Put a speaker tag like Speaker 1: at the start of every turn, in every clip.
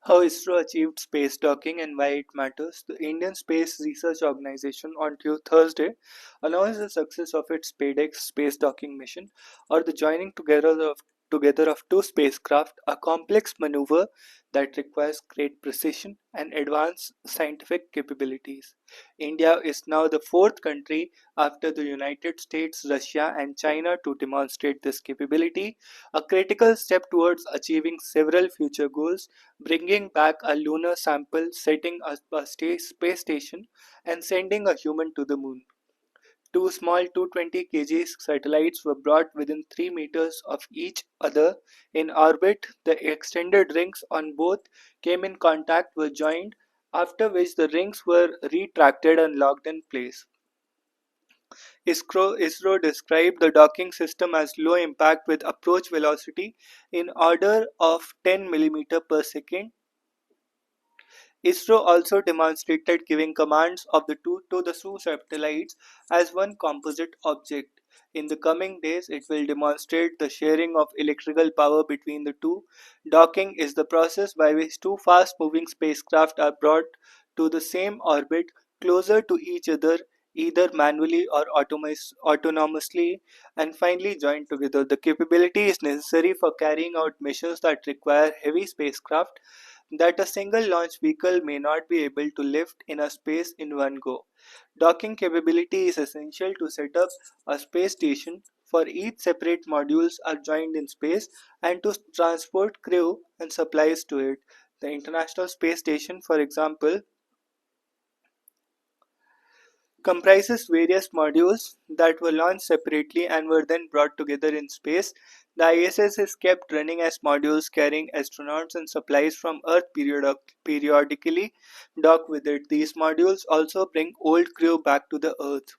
Speaker 1: How ISRO achieved space docking and why it matters. The Indian Space Research Organization on Thursday announced the success of its SpaceX space docking mission, or the joining together of two spacecraft, a complex maneuver that requires great precision and advanced scientific capabilities. India is now the fourth country after the United States, Russia, and China to demonstrate this capability, a critical step towards achieving several future goals, bringing back a lunar sample, setting up a space station, and sending a human to the moon. Two small 220 kg satellites were brought within 3 meters of each other in orbit. The extended rings on both came in contact, were joined, after which the rings were retracted and locked in place. ISRO described the docking system as low impact with approach velocity in order of 10 millimeter per second. ISRO also demonstrated giving commands of the two to the two satellites as one composite object. In the coming days, it will demonstrate the sharing of electrical power between the two. Docking is the process by which two fast moving spacecraft are brought to the same orbit closer to each other, either manually or autonomously, and finally joined together. The capability is necessary for carrying out missions that require heavy spacecraft that a single launch vehicle may not be able to lift in a space in one go. Docking capability is essential to set up a space station, for each separate modules are joined in space, and to transport crew and supplies to it. The International Space Station, for example, comprises various modules that were launched separately and were then brought together in space. The ISS is kept running as modules carrying astronauts and supplies from Earth periodically dock with it. These modules also bring old crew back to the Earth.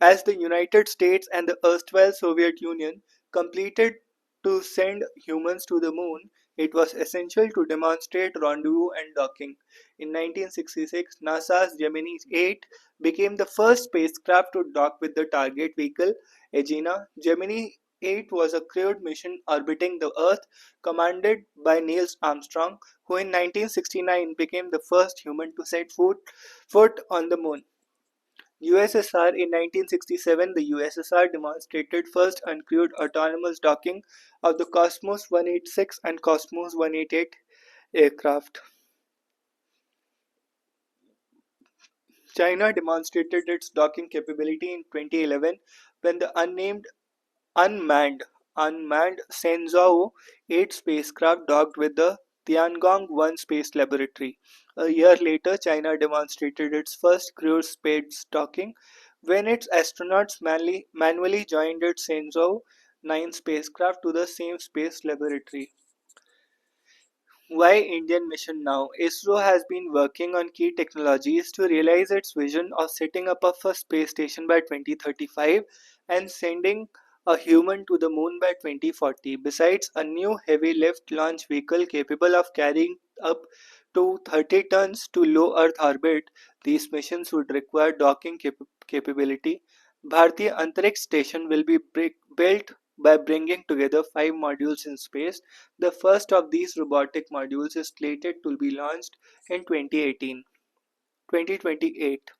Speaker 1: As the United States and the erstwhile Soviet Union completed to send humans to the moon, it was essential to demonstrate rendezvous and docking. In 1966, NASA's Gemini 8 became the first spacecraft to dock with the target vehicle, Agena. Gemini 8 was a crewed mission orbiting the Earth, commanded by Neil Armstrong, who in 1969 became the first human to set foot on the moon. USSR In 1967, the USSR demonstrated first uncrewed autonomous docking of the Cosmos 186 and Cosmos 188 aircraft. China demonstrated its docking capability in 2011 when the unmanned unmanned Shenzhou 8 spacecraft docked with the Tiangong 1 space laboratory. A year later, China demonstrated its first crewed space docking when its astronauts manually joined its Shenzhou 9 spacecraft to the same space laboratory. Why Indian mission now? ISRO has been working on key technologies to realize its vision of setting up a first space station by 2035 and sending a human to the moon by 2040. Besides a new heavy lift launch vehicle capable of carrying up to 30 tons to low Earth orbit, these missions would require docking capability. Bhartiya Antariksh Station will be built by bringing together 5 modules in space. The first of these robotic modules is slated to be launched in 2028.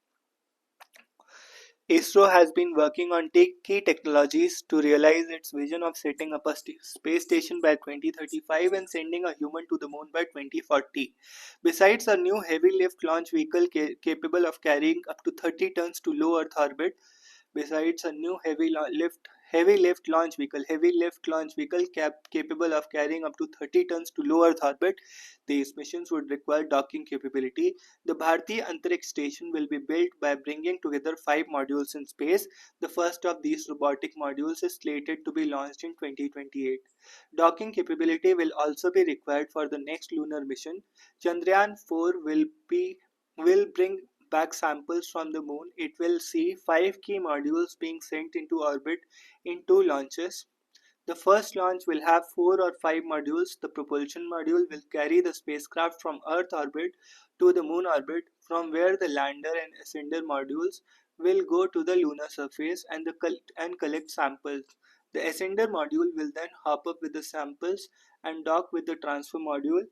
Speaker 1: ISRO has been working on key technologies to realize its vision of setting up a space station by 2035 and sending a human to the moon by 2040. Besides a new heavy lift launch vehicle capable of carrying up to 30 tons to low Earth orbit, besides a new heavy lift launch vehicle capable of carrying up to 30 tons to low Earth orbit, these missions would require docking capability. The Bharti Antariksh Station will be built by bringing together 5 modules in space. The first of these robotic modules is slated to be launched in 2028. Docking capability will also be required for the next lunar mission. Chandrayaan 4 will bring back samples from the moon. It will see 5 key modules being sent into orbit in 2 launches. The first launch will have 4 or 5 modules. The propulsion module will carry the spacecraft from Earth orbit to the moon orbit, from where the lander and ascender modules will go to the lunar surface and collect samples. The ascender module will then hop up with the samples and dock with the transfer module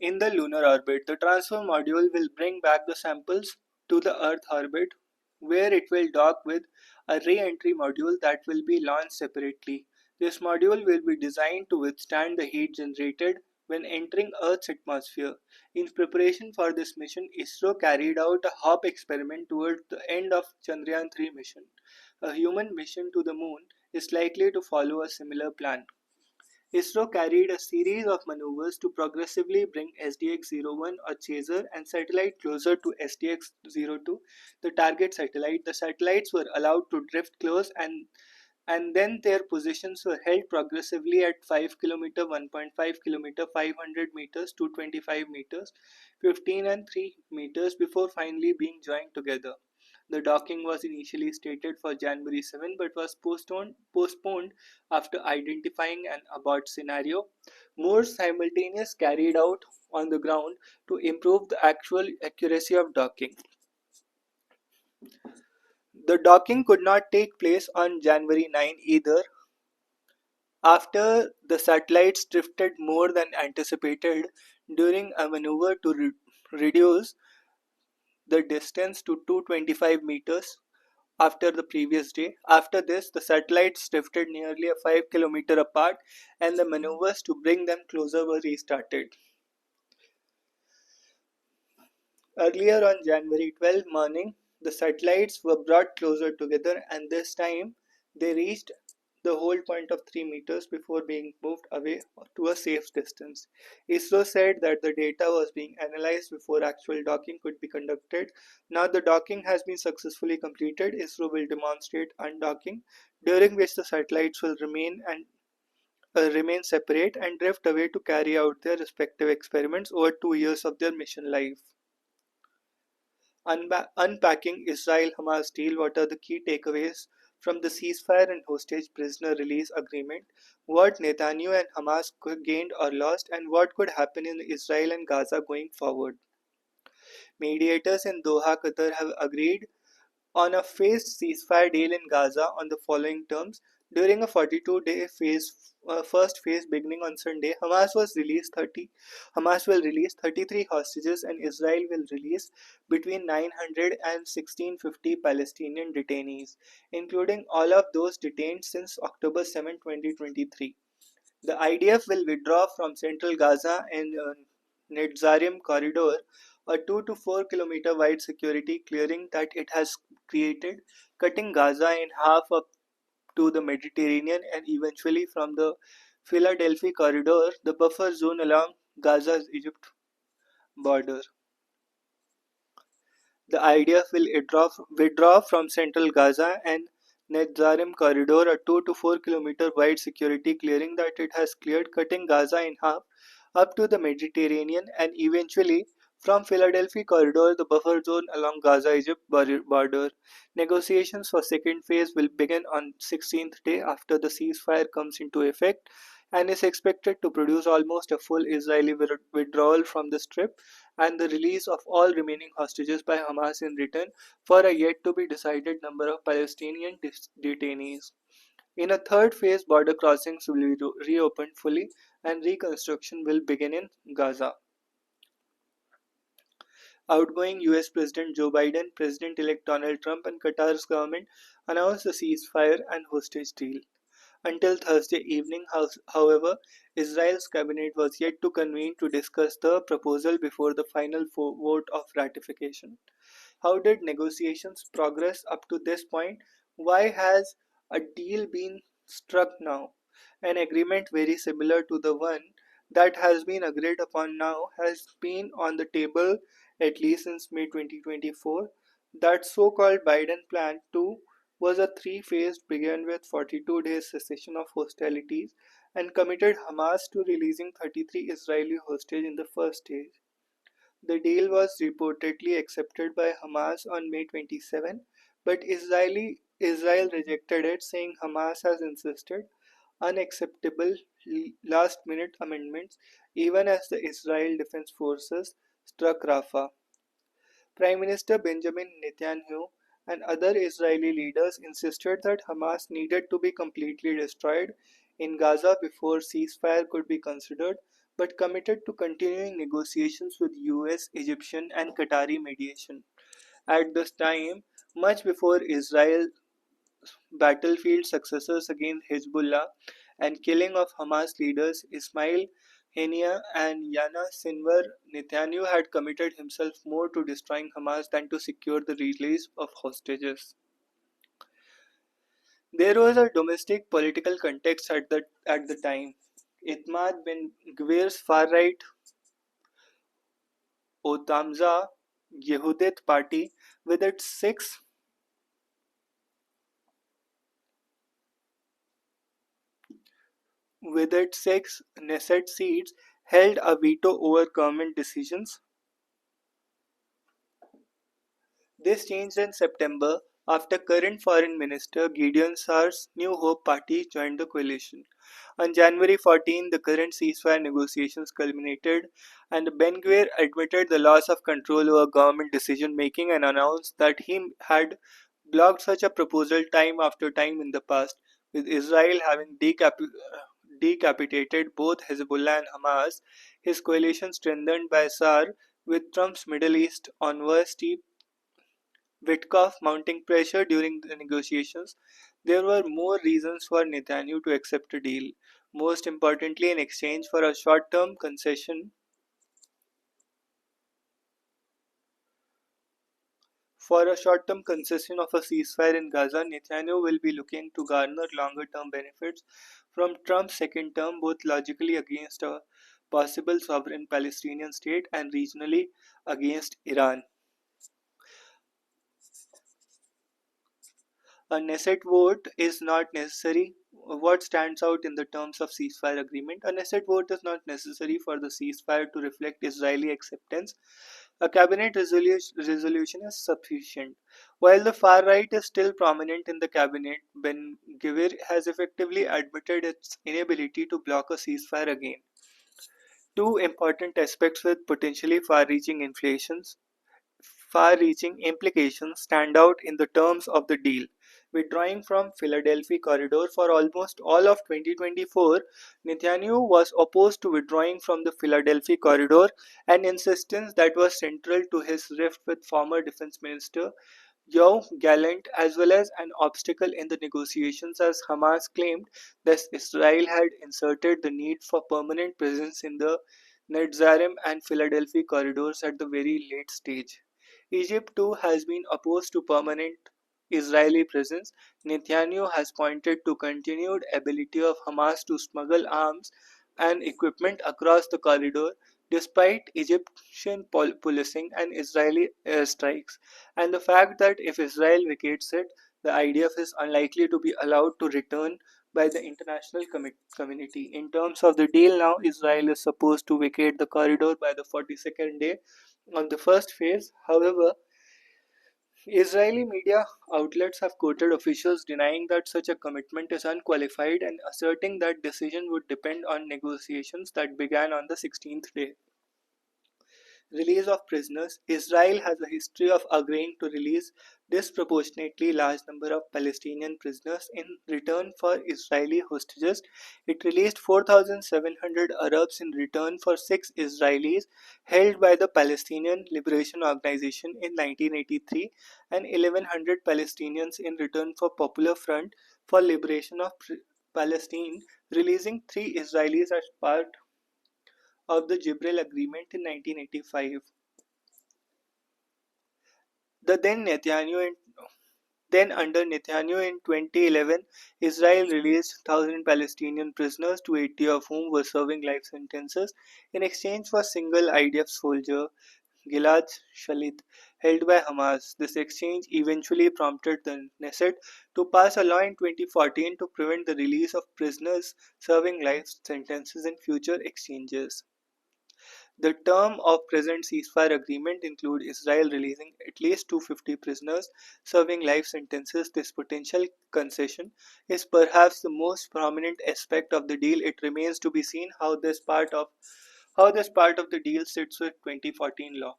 Speaker 1: In the lunar orbit, the transfer module will bring back the samples to the Earth orbit, where it will dock with a re entry module that will be launched separately. This module will be designed to withstand the heat generated when entering Earth's atmosphere. In preparation for this mission, ISRO carried out a hop experiment towards the end of Chandrayaan 3 mission. A human mission to the moon is likely to follow a similar plan. ISRO carried a series of maneuvers to progressively bring SDX-01 or Chaser and satellite closer to SDX-02, the target satellite. The satellites were allowed to drift close and then their positions were held progressively at 5 km, 1.5 km, 500 meters, 225 meters, 15 and 3 meters before finally being joined together. The docking was initially stated for January 7 but was postponed after identifying an abort scenario. More simultaneous carried out on the ground to improve the actual accuracy of docking. The docking could not take place on January 9 either. After the satellites drifted more than anticipated during a maneuver to reduce the distance to 225 meters after the previous day. After this, the satellites drifted nearly a 5 km apart and the maneuvers to bring them closer were restarted. Earlier on January 12 morning, the satellites were brought closer together and this time they reached the hold point of 3 meters before being moved away to a safe distance. ISRO said that the data was being analyzed before actual docking could be conducted. Now the docking has been successfully completed. ISRO will demonstrate undocking, during which the satellites will remain separate and drift away to carry out their respective experiments over 2 years of their mission life. Unpacking Israel-Hamas deal. What are the key takeaways from the ceasefire and hostage prisoner release agreement? What Netanyahu and Hamas gained or lost, and what could happen in Israel and Gaza going forward? Mediators in Doha, Qatar have agreed on a phased ceasefire deal in Gaza on the following terms. During a 42-day first phase beginning on Sunday, Hamas will release 33 hostages and Israel will release between 900 and 1650 Palestinian detainees, including all of those detained since October 7, 2023. The IDF will withdraw from central Gaza and Netzarim corridor, a 2 to 4 kilometer wide security clearing that it has created, cutting Gaza in half up to the Mediterranean and eventually from the Philadelphia corridor, the buffer zone along Gaza's Egypt border. The IDF will withdraw from central Gaza and Netzarim corridor, a 2 to 4 kilometer wide security clearing that it has cleared, cutting Gaza in half up to the Mediterranean and eventually from Philadelphia corridor, the buffer zone along Gaza-Egypt border. Negotiations for second phase will begin on 16th day after the ceasefire comes into effect and is expected to produce almost a full Israeli withdrawal from the Strip and the release of all remaining hostages by Hamas in return for a yet to be decided number of Palestinian detainees. In a third phase, border crossings will be reopened fully and reconstruction will begin in Gaza. Outgoing US President Joe Biden, President elect Donald Trump, and Qatar's government announced a ceasefire and hostage deal. Until Thursday evening, however, Israel's cabinet was yet to convene to discuss the proposal before the final vote of ratification. How did negotiations progress up to this point? Why has a deal been struck now? An agreement very similar to the one that has been agreed upon now has been on the table at least since May 2024. That so called Biden Plan 2 was a three-phased began with 42 days cessation of hostilities and committed Hamas to releasing 33 Israeli hostages in the first stage. The deal was reportedly accepted by Hamas on May 27, but Israel rejected it, saying Hamas has insisted unacceptable last-minute amendments even as the Israel Defense Forces struck Rafah. Prime Minister Benjamin Netanyahu and other Israeli leaders insisted that Hamas needed to be completely destroyed in Gaza before ceasefire could be considered, but committed to continuing negotiations with US, Egyptian, and Qatari mediation. At this time, much before Israel's battlefield successes against Hezbollah and killing of Hamas leaders Ismail Haniyeh and Yana Sinwar, Netanyahu had committed himself more to destroying Hamas than to secure the release of hostages. There was a domestic political context at the time. Itmar bin Gvir's far-right Otamza Yehudit party, with its six Knesset seats, held a veto over government decisions. This changed in September after current Foreign Minister Gideon Saar's New Hope party joined the coalition. On January 14, the current ceasefire negotiations culminated, and Ben-Gvir admitted the loss of control over government decision-making and announced that he had blocked such a proposal time after time in the past, with Israel having decapitated both Hezbollah and Hamas. His coalition, strengthened by Saar, with Trump's Middle East envoy Steve Witkoff mounting pressure during the negotiations, there were more reasons for Netanyahu to accept a deal. Most importantly, in exchange for a short-term concession of a ceasefire in Gaza, Netanyahu will be looking to garner longer-term benefits from Trump's second term, both logically against a possible sovereign Palestinian state and regionally against Iran. A Knesset vote is not necessary. What stands out in the terms of ceasefire agreement? A Knesset vote is not necessary for the ceasefire to reflect Israeli acceptance. A cabinet resolution is sufficient. While the far right is still prominent in the cabinet, Ben Gvir has effectively admitted its inability to block a ceasefire again. Two important aspects with potentially far-reaching implications stand out in the terms of the deal. Withdrawing from Philadelphia corridor for almost all of 2024, Netanyahu was opposed to withdrawing from the Philadelphia corridor, an insistence that was central to his rift with former defense minister Yoav Gallant, as well as an obstacle in the negotiations as Hamas claimed that Israel had inserted the need for permanent presence in the Netzarim and Philadelphia corridors at the very late stage. Egypt too has been opposed to permanent Israeli presence. Netanyahu has pointed to continued ability of Hamas to smuggle arms and equipment across the corridor despite Egyptian policing and Israeli airstrikes, and the fact that if Israel vacates it, the IDF is unlikely to be allowed to return by the international community. In terms of the deal now, Israel is supposed to vacate the corridor by the 42nd day of the first phase. However, Israeli media outlets have quoted officials denying that such a commitment is unqualified and asserting that decision would depend on negotiations that began on the 16th day. Release of prisoners. Israel has a history of agreeing to release disproportionately large number of Palestinian prisoners in return for Israeli hostages. It released 4,700 Arabs in return for 6 Israelis held by the Palestinian Liberation Organization in 1983 and 1,100 Palestinians in return for Popular Front for Liberation of Palestine, releasing 3 Israelis as part of the Gibraltar Agreement in 1985. The then under Netanyahu in 2011, Israel released 1,000 Palestinian prisoners, 280 of whom were serving life sentences, in exchange for single IDF soldier Gilad Shalit, held by Hamas. This exchange eventually prompted the Knesset to pass a law in 2014 to prevent the release of prisoners serving life sentences in future exchanges. The term of present ceasefire agreement include Israel releasing at least 250 prisoners serving life sentences. This potential concession is perhaps the most prominent aspect of the deal. It remains to be seen how this part of the deal sits with 2014 law.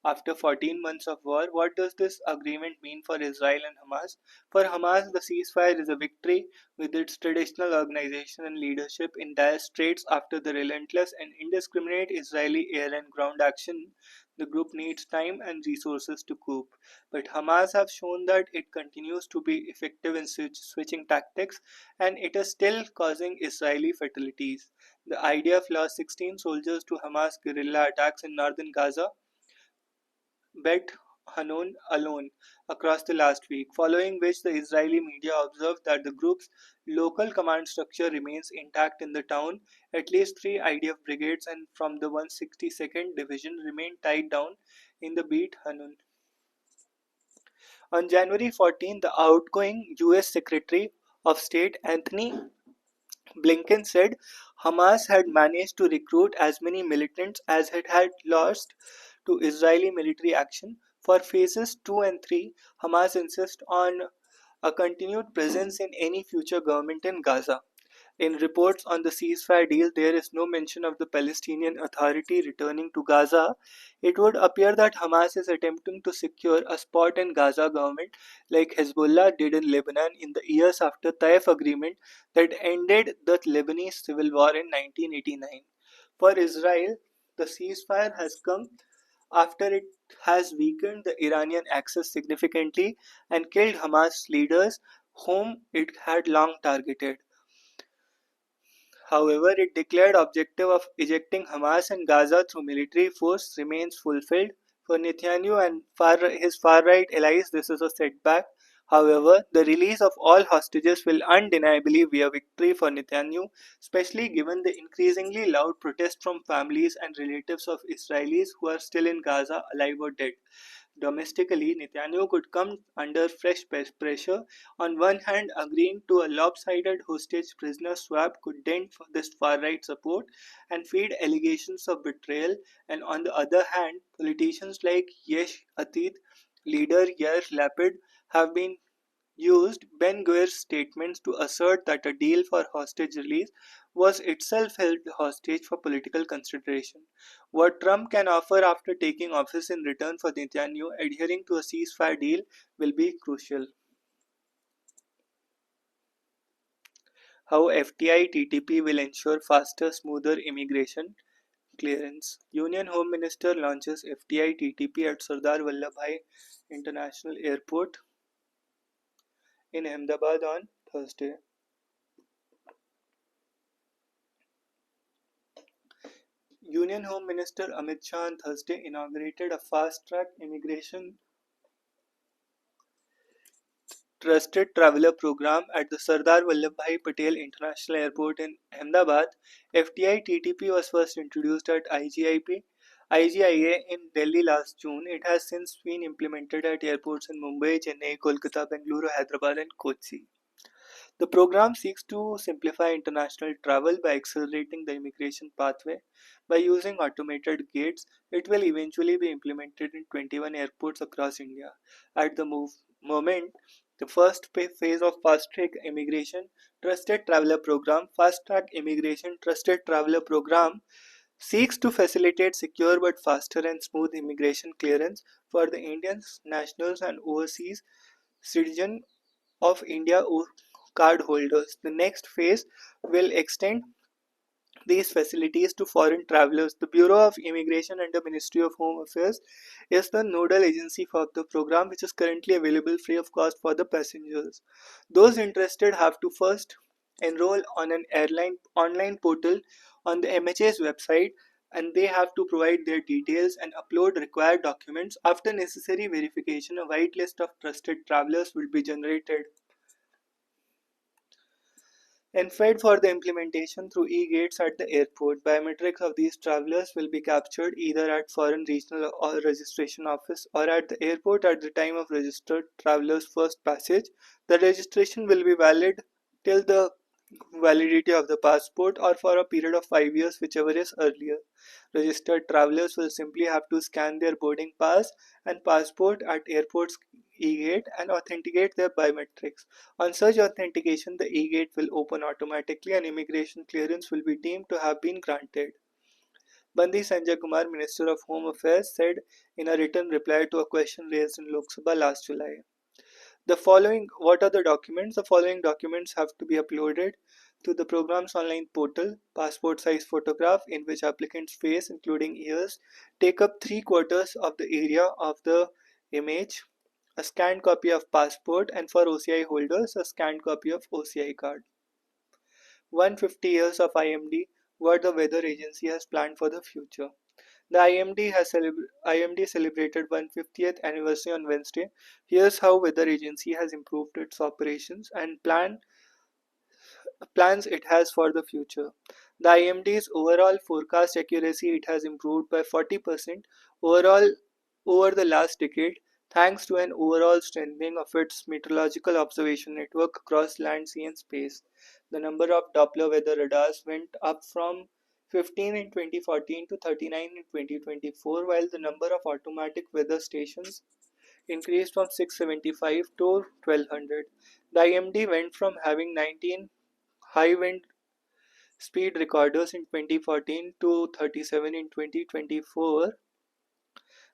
Speaker 1: After 14 months of war, what does this agreement mean for Israel and Hamas? For Hamas, the ceasefire is a victory with its traditional organization and leadership in dire straits after the relentless and indiscriminate Israeli air and ground action. The group needs time and resources to cope. But Hamas have shown that it continues to be effective in switching tactics, and it is still causing Israeli fatalities. The IDF lost 16 soldiers to Hamas guerrilla attacks in northern Gaza, Bet Hanun alone, across the last week, following which the Israeli media observed that the group's local command structure remains intact in the town. At least three IDF brigades and from the 162nd Division remain tied down in the Beit Hanun. On January 14, the outgoing US Secretary of State Anthony Blinken said Hamas had managed to recruit as many militants as it had lost to Israeli military action. For phases 2 and 3, Hamas insists on a continued presence in any future government in Gaza. In reports on the ceasefire deal, there is no mention of the Palestinian Authority returning to Gaza. It would appear that Hamas is attempting to secure a spot in Gaza government like Hezbollah did in Lebanon in the years after Taif agreement that ended the Lebanese civil war in 1989. For Israel, the ceasefire has come after it has weakened the Iranian axis significantly and killed Hamas leaders whom it had long targeted. However, its declared objective of ejecting Hamas and Gaza through military force remains fulfilled. For Netanyahu and his far-right allies, this is a setback. However, the release of all hostages will undeniably be a victory for Netanyahu, especially given the increasingly loud protest from families and relatives of Israelis who are still in Gaza, alive or dead. Domestically, Netanyahu could come under fresh pressure. On one hand, agreeing to a lopsided hostage prisoner swap could dent this far right support and feed allegations of betrayal, and on the other hand, politicians like Yesh Atid leader Yair Lapid have been used Ben-Gvir's statements to assert that a deal for hostage release was itself held hostage for political consideration. What Trump can offer after taking office in return for Netanyahu adhering to a ceasefire deal will be crucial. How FTI-TTP will ensure faster, smoother immigration clearance. Union Home Minister launches FTI-TTP at Sardar Vallabhbhai International Airport in Ahmedabad on Thursday. Union Home Minister Amit Shah on Thursday inaugurated a fast-track immigration trusted traveller program at the Sardar Vallabhbhai Patel International Airport in Ahmedabad. FTI-TTP was first introduced at IGIA in Delhi last June. It has since been implemented at airports in Mumbai, Chennai, Kolkata, Bengaluru, Hyderabad and Kochi. The program seeks to simplify international travel by accelerating the immigration pathway. By using automated gates, it will eventually be implemented in 21 airports across India. At the moment, the first phase of Fast Track Immigration Trusted Traveller Program, Fast Track Immigration Trusted Traveller Program, seeks to facilitate secure but faster and smooth immigration clearance for the Indians, nationals, and overseas citizens of India card holders. The next phase will extend these facilities to foreign travelers. The Bureau of Immigration under Ministry of Home Affairs is the nodal agency for the program, which is currently available free of cost for the passengers. Those interested have to first enroll on an airline online portal on the MHA's website, and they have to provide their details and upload required documents. After necessary verification, a wide list of trusted travelers will be generated and fed for the implementation through e-gates at the airport. Biometrics of these travelers will be captured either at foreign regional or registration office or at the airport at the time of registered travelers' first passage. The registration will be valid till the validity of the passport or for a period of 5 years, whichever is earlier. Registered travelers will simply have to scan their boarding pass and passport at airport's e-gate and authenticate their biometrics. On such authentication, the e-gate will open automatically and immigration clearance will be deemed to have been granted. Bandi Sanjay Kumar, Minister of Home Affairs, said in a written reply to a question raised in Lok Sabha last July. What are the documents? The following documents have to be uploaded to the program's online portal: passport size photograph in which applicant's face, including ears, take up 3/4 of the area of the image, a scanned copy of passport, and for OCI holders, a scanned copy of OCI card. 150 years of IMD, what the weather agency has planned for the future. The IMD celebrated 150th anniversary on Wednesday. Here's how weather agency has improved its operations and plans it has for the future. The IMD's overall forecast accuracy it has improved by 40% overall over the last decade, thanks to an overall strengthening of its meteorological observation network across land, sea, and space. The number of Doppler weather radars went up from 15 in 2014 to 39 in 2024, while the number of automatic weather stations increased from 675 to 1200. The IMD went from having 19 high wind speed recorders in 2014 to 37 in 2024.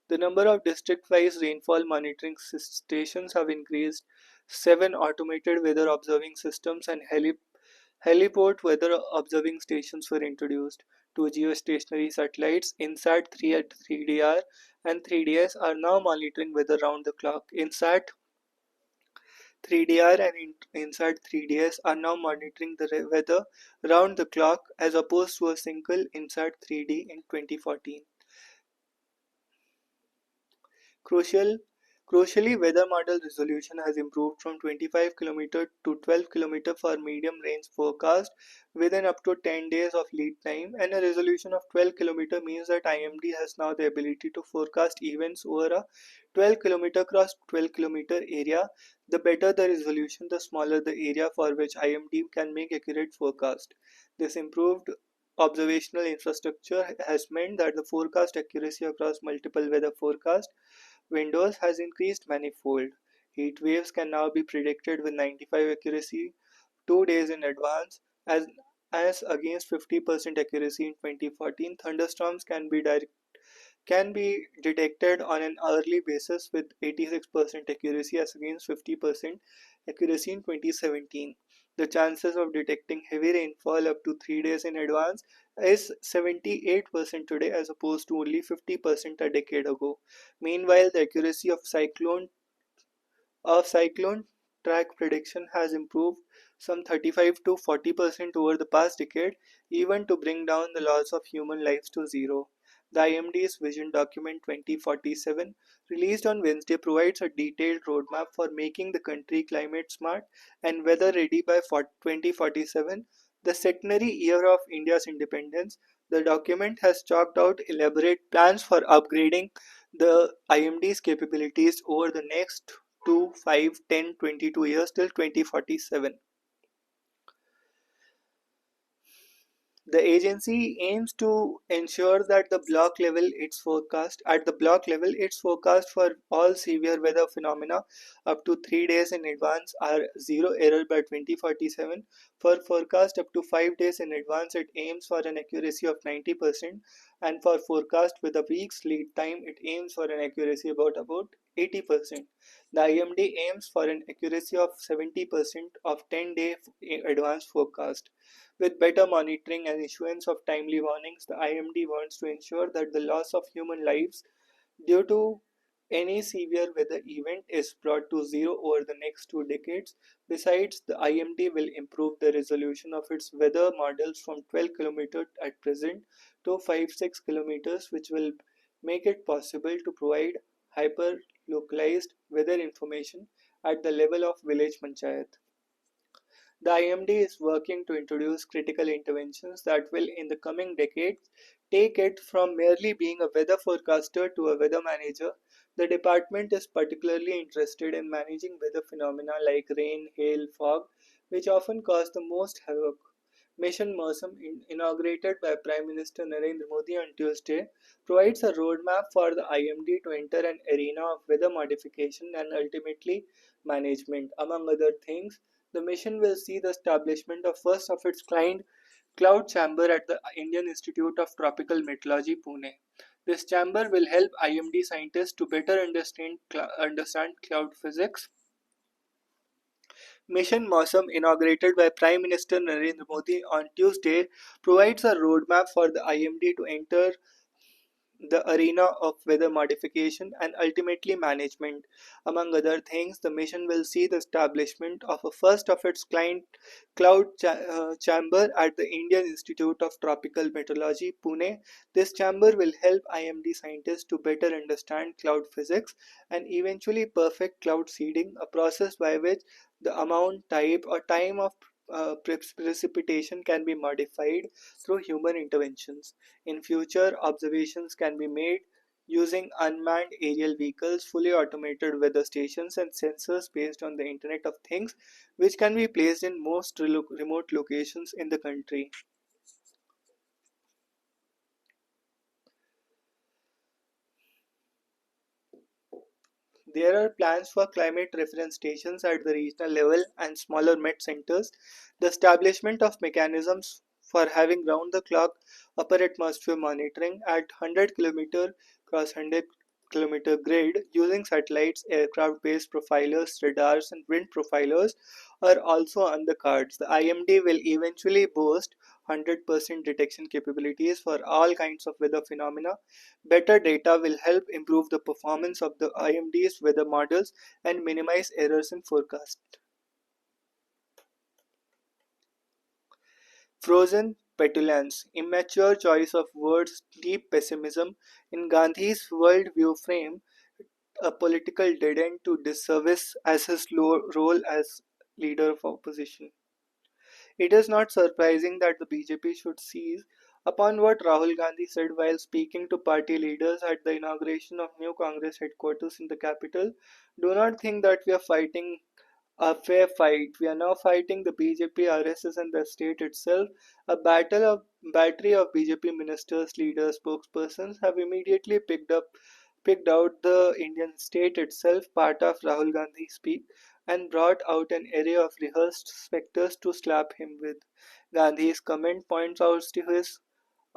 Speaker 1: The number of district-wise rainfall monitoring stations have increased. 7 automated weather observing systems and heliport weather observing stations were introduced. 2 geostationary satellites, INSAT 3 at 3DR and 3DS, are now monitoring weather round the clock. INSAT 3DR and INSAT 3DS are now monitoring the weather round the clock as opposed to a single INSAT 3D in 2014. Crucial, Crucially, weather model resolution has improved from 25 km to 12 km for medium range forecast within up to 10 days of lead time, and a resolution of 12 km means that IMD has now the ability to forecast events over a 12 km cross 12 km area. The better the resolution, the smaller the area for which IMD can make accurate forecast. This improved observational infrastructure has meant that the forecast accuracy across multiple weather forecasts windows has increased manifold. Heat waves can now be predicted with 95 accuracy 2 days in advance, as against 50% accuracy in 2014. Thunderstorms can be detected on an hourly basis with 86% accuracy as against 50% accuracy in 2017. The chances of detecting heavy rainfall up to 3 days in advance is 78% today as opposed to only 50% a decade ago. Meanwhile, the accuracy of cyclone track prediction has improved some 35 to 40% over the past decade, even to bring down the loss of human lives to zero. The IMD's Vision Document 2047, released on Wednesday, provides a detailed roadmap for making the country climate smart and weather ready by 2047, the centenary year of India's independence. The document has chalked out elaborate plans for upgrading the IMD's capabilities over the next 2, 5, 10, 22 years till 2047. The agency aims to ensure that the block level its forecast for all severe weather phenomena up to 3 days in advance are zero error by 2047. For forecast up to 5 days in advance it aims for an accuracy of 90%, and for forecast with a week's lead time it aims for an accuracy about 80%. The IMD aims for an accuracy of 70% of 10-day advance forecast. With better monitoring and issuance of timely warnings, the IMD wants to ensure that the loss of human lives due to any severe weather event is brought to zero over the next 2 decades. Besides, the IMD will improve the resolution of its weather models from 12 km at present to 5-6 km, which will make it possible to provide hyper localized weather information at the level of village panchayat. The IMD is working to introduce critical interventions that will, in the coming decades, take it from merely being a weather forecaster to a weather manager. The department is particularly interested in managing weather phenomena like rain, hail, fog, which often cause the most havoc. Mission MERSAM, inaugurated by Prime Minister Narendra Modi on Tuesday, provides a roadmap for the IMD to enter an arena of weather modification and ultimately management. Among other things, the mission will see the establishment of first of its kind cloud chamber at the Indian Institute of Tropical Meteorology, Pune. This chamber will help IMD scientists to better understand cloud physics. Mission Mausam, inaugurated by Prime Minister Narendra Modi on Tuesday, provides a roadmap for the IMD to enter the arena of weather modification and ultimately management. Among other things, the mission will see the establishment of a first of its kind chamber at the Indian Institute of Tropical Meteorology, Pune. This chamber will help IMD scientists to better understand cloud physics and eventually perfect cloud seeding, a process by which the amount, type, or time of precipitation can be modified through human interventions. In future, observations can be made using unmanned aerial vehicles, fully automated weather stations, and sensors based on the Internet of Things, which can be placed in most remote locations in the country. There are plans for climate reference stations at the regional level and smaller met centers. The establishment of mechanisms for having round the clock upper atmosphere monitoring at 100 km cross 100 km grid using satellites, aircraft based profilers, radars, and wind profilers are also on the cards. The IMD will eventually boast 100% detection capabilities for all kinds of weather phenomena. Better data will help improve the performance of the IMD's weather models and minimize errors in forecast. Frozen petulance, immature choice of words, deep pessimism. In Gandhi's worldview frame, a political dead end to disservice as his role as leader of opposition. It is not surprising that the BJP should seize upon what Rahul Gandhi said while speaking to party leaders at the inauguration of new Congress headquarters in the capital. Do not think that we are fighting a fair fight. We are now fighting the BJP, RSS, and the state itself. A battery of BJP ministers, leaders, spokespersons have immediately picked out the Indian state itself, part of Rahul Gandhi's speech, and brought out an array of rehearsed spectres to slap him with. Gandhi's comment points out to his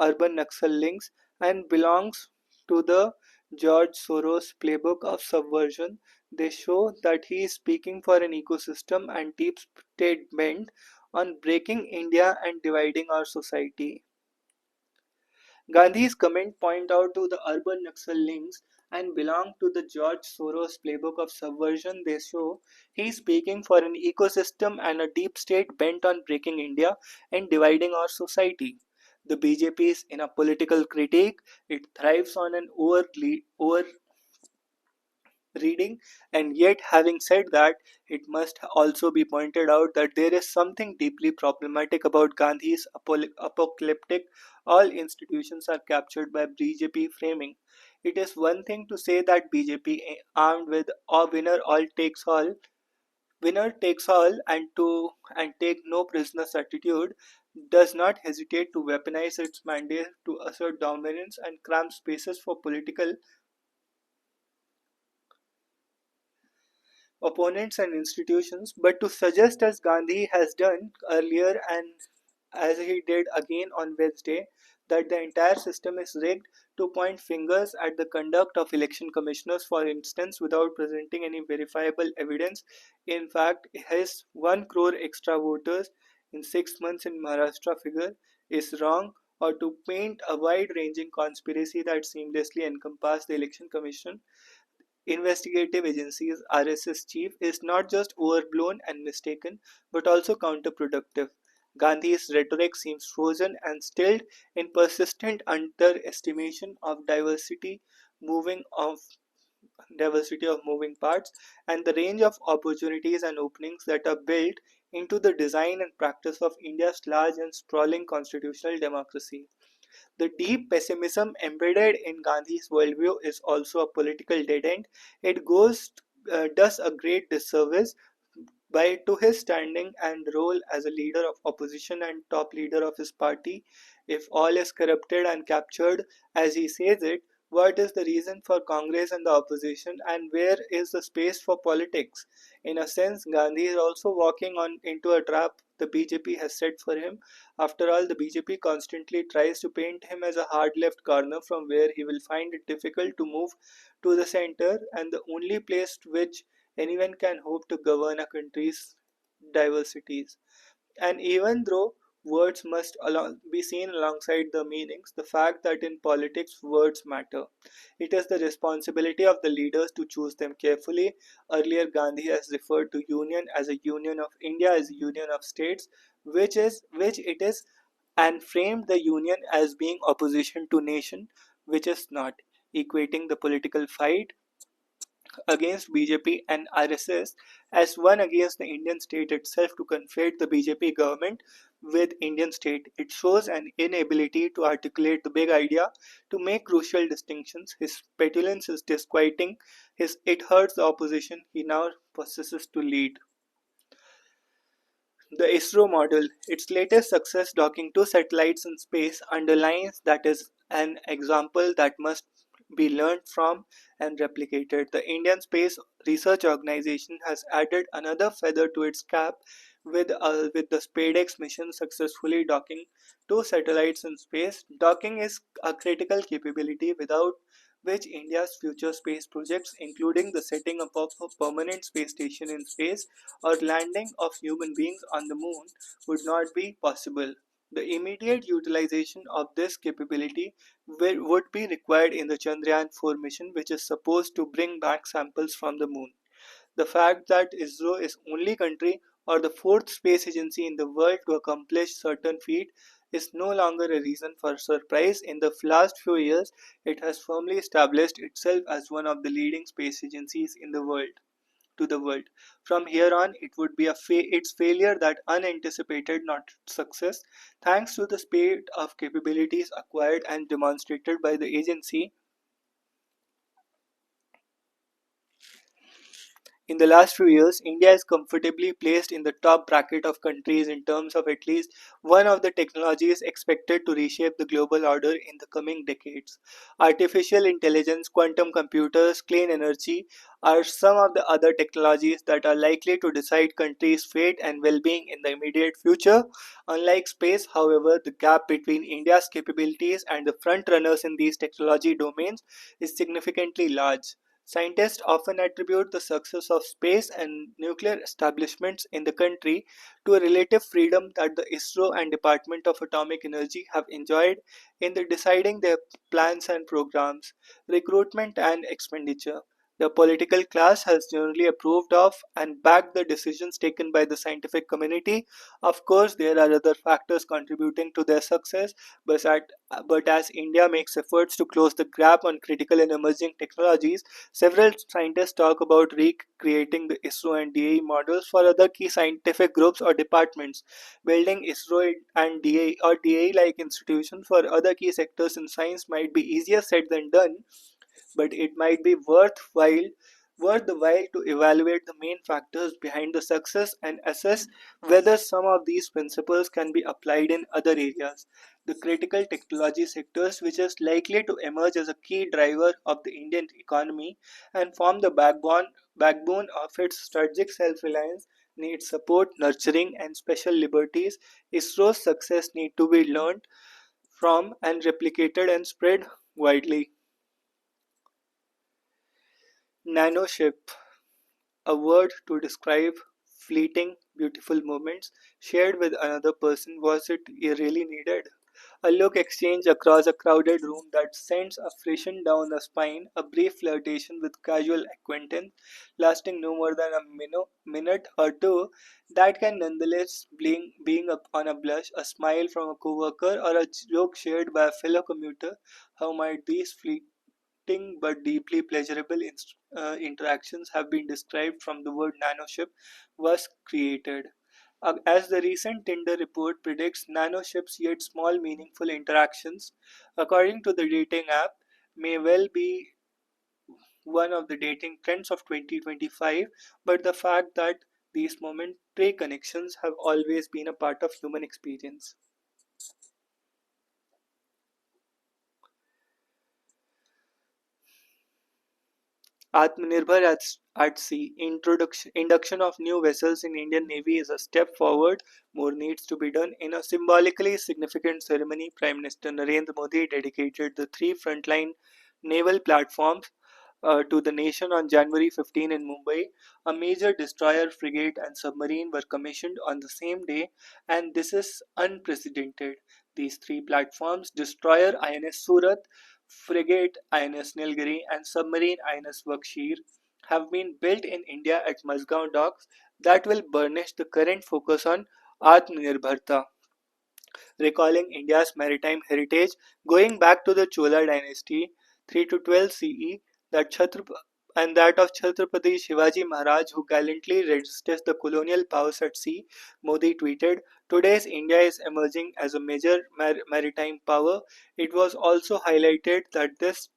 Speaker 1: urban Naxal links and belongs to the George Soros playbook of subversion. They show that he is speaking for an ecosystem and deep state bent on breaking India and dividing our society. Gandhi's comment point out to the urban Naxal links and belong to the George Soros playbook of subversion. They show he is speaking for an ecosystem and a deep state bent on breaking India and dividing our society. The BJP is in a political critique. It thrives on an over reading, and yet having said that, it must also be pointed out that there is something deeply problematic about Gandhi's apocalyptic all institutions are captured by BJP framing. It is one thing to say that BJP, armed with a winner takes all and take no prisoners attitude, does not hesitate to weaponize its mandate to assert dominance and cram spaces for political opponents and institutions, but to suggest, as Gandhi has done earlier and as he did again on Wednesday, that the entire system is rigged, to point fingers at the conduct of election commissioners, for instance, without presenting any verifiable evidence. In fact, his 1 crore extra voters in 6 months in Maharashtra figure is wrong, or to paint a wide ranging conspiracy that seamlessly encompasses the election commission investigative agency's RSS chief is not just overblown and mistaken, but also counterproductive. Gandhi's rhetoric seems frozen and stilled in persistent underestimation of diversity of moving parts and the range of opportunities and openings that are built into the design and practice of India's large and sprawling constitutional democracy. The deep pessimism embedded in Gandhi's worldview is also a political dead end. It does a great disservice by to his standing and role as a leader of opposition and top leader of his party. If all is corrupted and captured, as he says it, What is the reason for Congress and the opposition, and where is the space for politics? In a sense, Gandhi is also walking on into a trap the BJP has set for him. After all, the BJP constantly tries to paint him as a hard left corner from where he will find it difficult to move to the center, and the only place to which anyone can hope to govern a country's diversities. And even though words must be seen alongside the meanings, the fact that in politics words matter. It is the responsibility of the leaders to choose them carefully. Earlier, Gandhi has referred to union as a union of India as a union of states, which it is, and framed the union as being opposition to nation, which is not, equating the political fight against BJP and RSS as one against the Indian state itself to confront the BJP government with Indian state. It shows an inability to articulate the big idea, to make crucial distinctions. His petulance is disquieting. It hurts the opposition he now possesses to lead. The ISRO model, its latest success docking two satellites in space, underlines that is an example that must be learned from and replicated. The Indian Space Research Organization has added another feather to its cap with the SpaceX mission successfully docking two satellites in space. Docking is a critical capability without which India's future space projects, including the setting up of a permanent space station in space or landing of human beings on the moon, would not be possible. The immediate utilization of this capability would be required in the Chandrayaan 4 mission, which is supposed to bring back samples from the moon. The fact that ISRO is only country or the fourth space agency in the world to accomplish certain feat is no longer a reason for surprise. In the last few years, it has firmly established itself as one of the leading space agencies in the world to the world. From here on, it would be its failure that unanticipated, not success. Thanks to the speed of capabilities acquired and demonstrated by the agency, in the last few years, India is comfortably placed in the top bracket of countries in terms of at least one of the technologies expected to reshape the global order in the coming decades. Artificial intelligence, quantum computers, clean energy are some of the other technologies that are likely to decide countries' fate and well being in the immediate future. Unlike space, however, the gap between India's capabilities and the front runners in these technology domains is significantly large. Scientists often attribute the success of space and nuclear establishments in the country to a relative freedom that the ISRO and Department of Atomic Energy have enjoyed in the deciding their plans and programs, recruitment and expenditure. The political class has generally approved of and backed the decisions taken by the scientific community. Of course, there are other factors contributing to their success, but as India makes efforts to close the gap on critical and emerging technologies, several scientists talk about recreating the ISRO and DAE models for other key scientific groups or departments. Building ISRO and DAE or DAE like institutions for other key sectors in science might be easier said than done, but it might be worth the while to evaluate the main factors behind the success and assess whether some of these principles can be applied in other areas. The critical technology sectors, which is likely to emerge as a key driver of the Indian economy and form the backbone of its strategic self-reliance, need support, nurturing, and special liberties. ISRO's success need to be learned from and replicated and spread widely. Nanoship, a word to describe fleeting, beautiful moments shared with another person. Was it really needed? A look exchanged across a crowded room that sends a frisson down the spine, a brief flirtation with casual acquaintance lasting no more than a minute or two, that can nonetheless being up on a blush, a smile from a coworker, or a joke shared by a fellow commuter. How might these but deeply pleasurable interactions have been described from the word nanoship was created. As the recent Tinder report predicts, nanoships yet small meaningful interactions, according to the dating app, may well be one of the dating trends of 2025, but the fact that these momentary connections have always been a part of human experience. Atmanirbhar at sea. Induction of new vessels in Indian Navy is a step forward. More needs to be done. In a symbolically significant ceremony, Prime Minister Narendra Modi dedicated the three frontline naval platforms to the nation on January 15 in Mumbai. A major destroyer, frigate, and submarine were commissioned on the same day, and this is unprecedented. These three platforms, destroyer INS Surat, frigate INS Nilgiri, and submarine INS Vakshir, have been built in India at Mazgaon docks that will burnish the current focus on Atmanirbharta, recalling India's maritime heritage going back to the Chola dynasty 3 to 12 CE that and that of Chhatrapati Shivaji Maharaj, who gallantly resisted the colonial powers at sea. Modi tweeted, "Today's India is emerging as a major maritime power." It was also highlighted that this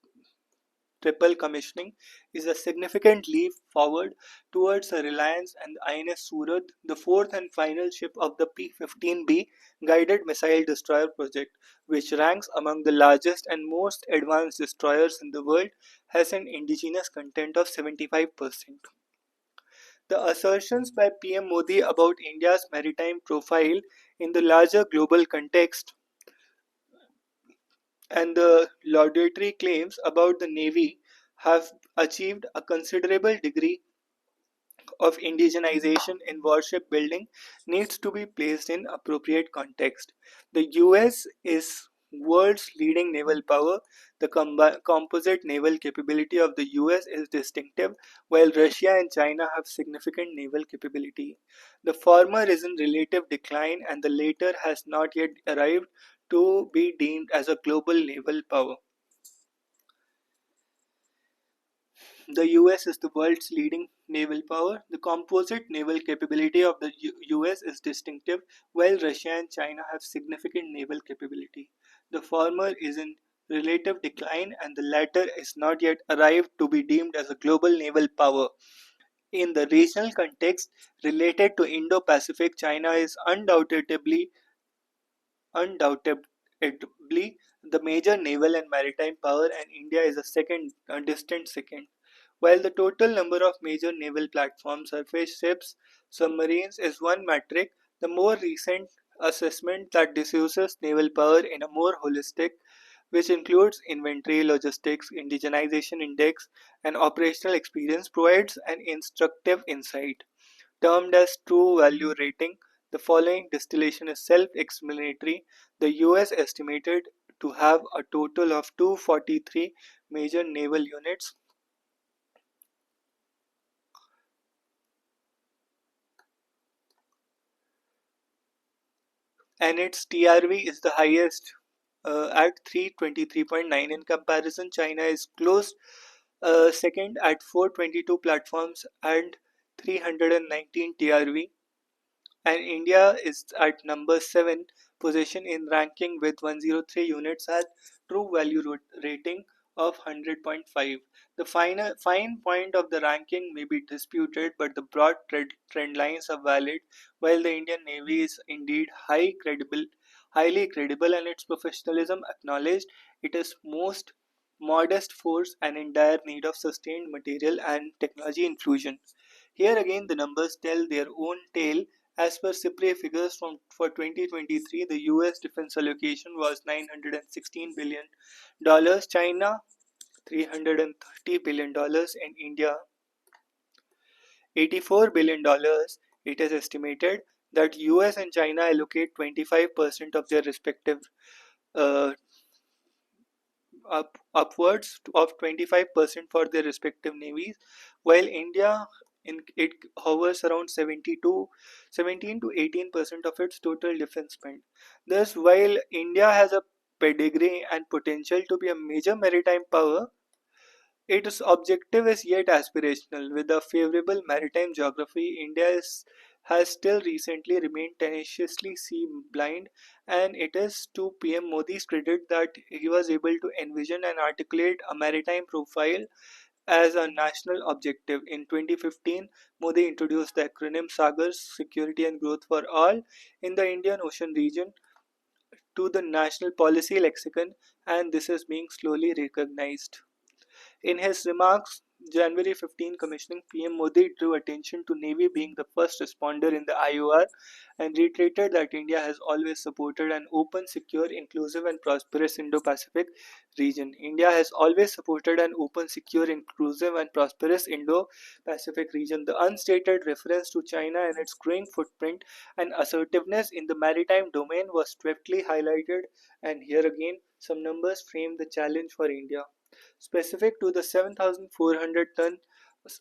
Speaker 1: triple commissioning is a significant leap forward towards the Reliance and the INS Surat, the fourth and final ship of the P-15B guided missile destroyer project, which ranks among the largest and most advanced destroyers in the world, has an indigenous content of 75%. The assertions by PM Modi about India's maritime profile in the larger global context and the laudatory claims about the Navy have achieved a considerable degree of indigenization in warship building needs to be placed in appropriate context. The US is world's leading naval power. The composite naval capability of the US is distinctive, while Russia and China have significant naval capability. The former is in relative decline and the latter has not yet arrived to be deemed as a global naval power. The US is the world's leading naval power. The composite naval capability of the US is distinctive, while Russia and China have significant naval capability. The former is in relative decline, and the latter is not yet arrived to be deemed as a global naval power. In the regional context related to Indo Pacific, China is undoubtedly the major naval and maritime power, and India is a distant second. While the total number of major naval platforms, surface ships, submarines is one metric, the more recent assessment that discusses naval power in a more holistic, which includes inventory, logistics, indigenization index, and operational experience, provides an instructive insight. Termed as True Value Rating, the following distillation is self-explanatory. The US estimated to have a total of 243 major naval units, and its TRV is the highest at 323.9. In comparison, China is close second at 422 platforms and 319 TRV, and India is at number 7 position in ranking with 103 units at true value rating of 100.5. The fine point of the ranking may be disputed, but the broad trend lines are valid. While the Indian Navy is indeed highly credible and its professionalism acknowledged, it is most modest force and in dire need of sustained material and technology infusion. Here again, the numbers tell their own tale. As per SIPRI figures for 2023, the US defense allocation was $916 billion, China $330 billion, and India $84 billion. It is estimated that US and China allocate 25% of their respective uh, upwards of 25% for their respective navies, while India it hovers around 17 to 18% of its total defense spend. Thus, while India has a pedigree and potential to be a major maritime power, its objective is yet aspirational. With a favorable maritime geography, has still recently remained tenaciously sea blind, and it is to PM Modi's credit that he was able to envision and articulate a maritime profile as a national objective. In 2015, Modi introduced the acronym SAGAR, Security and Growth for All, in the Indian Ocean region to the national policy lexicon, and this is being slowly recognized. In his remarks, January 15 commissioning, PM Modi drew attention to Navy being the first responder in the IOR and reiterated that India has always supported an open, secure, inclusive, and prosperous Indo Pacific region. India has always supported an open, secure, inclusive, and prosperous Indo Pacific region. The unstated reference to China and its growing footprint and assertiveness in the maritime domain was swiftly highlighted, and here again, some numbers frame the challenge for India. Specific to the 7,400-ton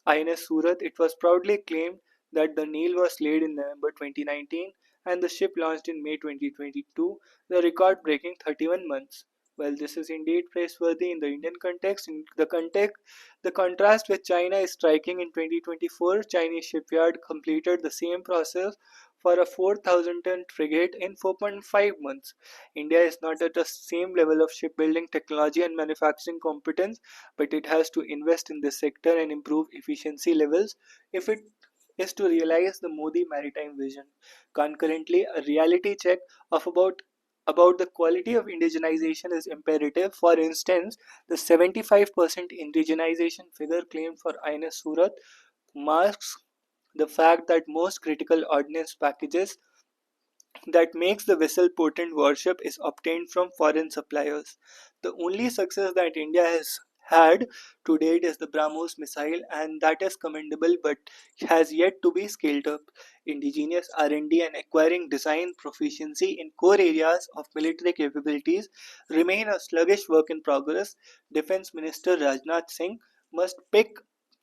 Speaker 1: INS Surat, it was proudly claimed that the Nile was laid in November 2019 and the ship launched in May 2022, the record-breaking 31 months. Well, this is indeed praiseworthy in the Indian context. The contrast with China is striking. In 2024, Chinese shipyard completed the same process for a 4,000-ton frigate in 4.5 months. India is not at the same level of shipbuilding technology and manufacturing competence, but it has to invest in this sector and improve efficiency levels if it is to realize the Modi maritime vision. Concurrently, a reality check of about the quality of indigenization is imperative. For instance, the 75% indigenization figure claimed for INS Surat masks the fact that most critical ordnance packages that makes the vessel potent warship is obtained from foreign suppliers. The only success that India has had to date is the BrahMos missile, and that is commendable but has yet to be scaled up. Indigenous R&D and acquiring design proficiency in core areas of military capabilities remain a sluggish work in progress. Defense Minister Rajnath Singh must pick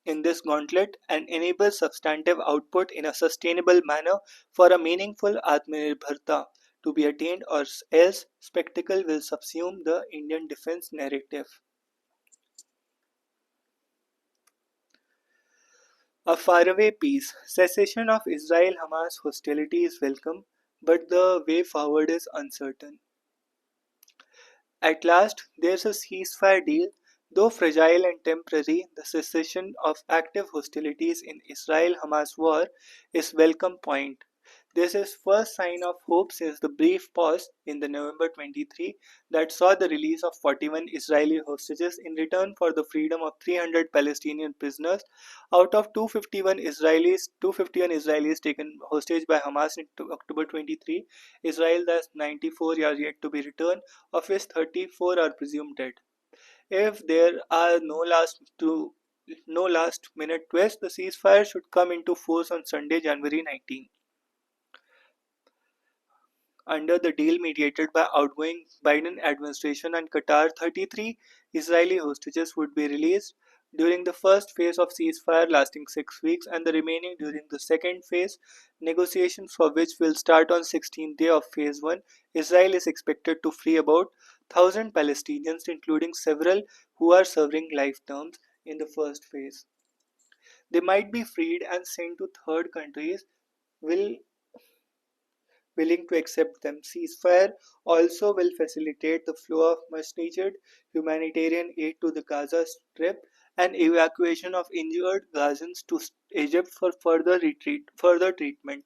Speaker 1: in this gauntlet and enable substantive output in a sustainable manner for a meaningful Atmanirbharta to be attained, or else spectacle will subsume the Indian defense narrative. A faraway peace. Cessation of Israel Hamas hostility is welcome, but the way forward is uncertain. At last, there's a ceasefire deal. Though fragile and temporary, the cessation of active hostilities in Israel-Hamas war is welcome point. This is first sign of hope since the brief pause in the November 23 that saw the release of 41 Israeli hostages in return for the freedom of 300 Palestinian prisoners. Out of 251 Israelis taken hostage by Hamas in October 23, Israel thus 94 are yet to be returned, of which 34 are presumed dead. If there are no last minute twists, the ceasefire should come into force on Sunday, January 19. Under the deal mediated by outgoing Biden administration and Qatar, 33 Israeli hostages would be released during the first phase of ceasefire lasting 6 weeks and the remaining during the second phase, negotiations for which will start on 16th day of phase 1. Israel is expected to free about 1,000 Palestinians, including several who are serving life terms in the first phase. They might be freed and sent to third countries will willing to accept them. Ceasefire also will facilitate the flow of much-needed humanitarian aid to the Gaza Strip and evacuation of injured Gazans to Egypt for further treatment.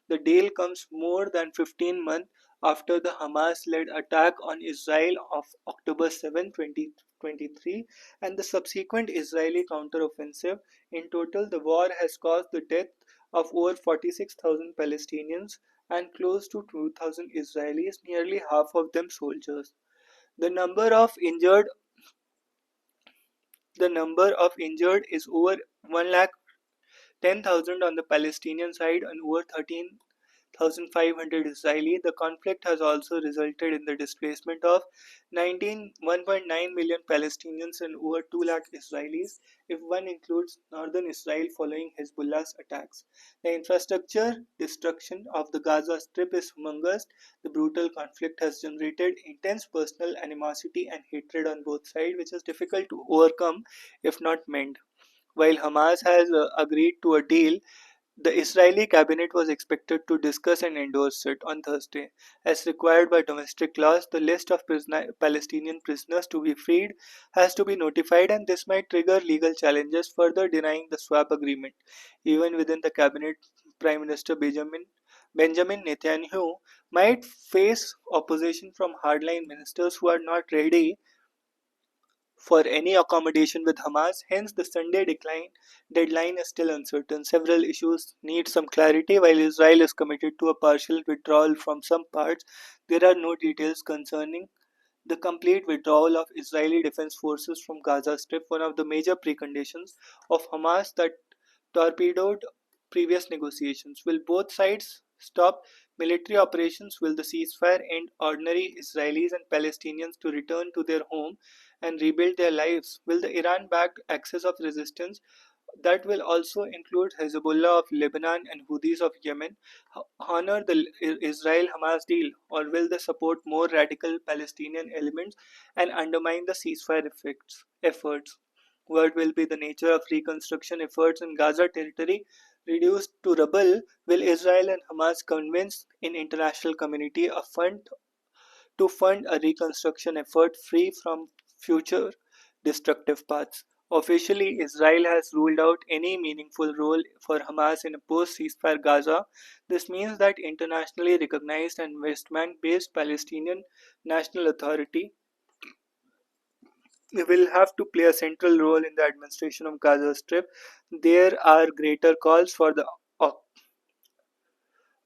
Speaker 1: The deal comes more than 15 months after the Hamas-led attack on Israel of October 7, 2023, and the subsequent Israeli counteroffensive. In total, the war has caused the death of over 46,000 Palestinians and close to 2,000 Israelis, nearly half of them soldiers. The number of injured the number of injured is over 1 lakh 10,000 on the Palestinian side and over 13,500 Israeli. The conflict has also resulted in the displacement of 1.9 million Palestinians and over 2 lakh Israelis, if one includes northern Israel following Hezbollah's attacks. The infrastructure destruction of the Gaza Strip is humongous. The brutal conflict has generated intense personal animosity and hatred on both sides, which is difficult to overcome if not mend. While Hamas has agreed to a deal, the Israeli cabinet was expected to discuss and endorse it on Thursday. As required by domestic laws, the list of Palestinian prisoners to be freed has to be notified, and this might trigger legal challenges, further denying the swap agreement. Even within the cabinet, Prime Minister Benjamin Netanyahu might face opposition from hardline ministers who are not ready for any accommodation with Hamas. Hence, the deadline is still uncertain. Several issues need some clarity. While Israel is committed to a partial withdrawal from some parts, there are no details concerning the complete withdrawal of Israeli defense forces from Gaza Strip, one of the major preconditions of Hamas that torpedoed previous negotiations. Will both sides stop military operations? Will the ceasefire end ordinary Israelis and Palestinians to return to their home and rebuild their lives? Will the Iran backed axis of resistance, that will also include Hezbollah of Lebanon and Houthis of Yemen, honor the Israel Hamas deal, or will they support more radical Palestinian elements and undermine the efforts? What will be the nature of reconstruction efforts in Gaza territory reduced to rubble? Will Israel and Hamas convince in international community a fund to fund a reconstruction effort free from future destructive paths? Officially, Israel has ruled out any meaningful role for Hamas in a post ceasefire Gaza. This means that internationally recognized and West Bank based Palestinian National Authority will have to play a central role in the administration of Gaza Strip. There are greater calls for the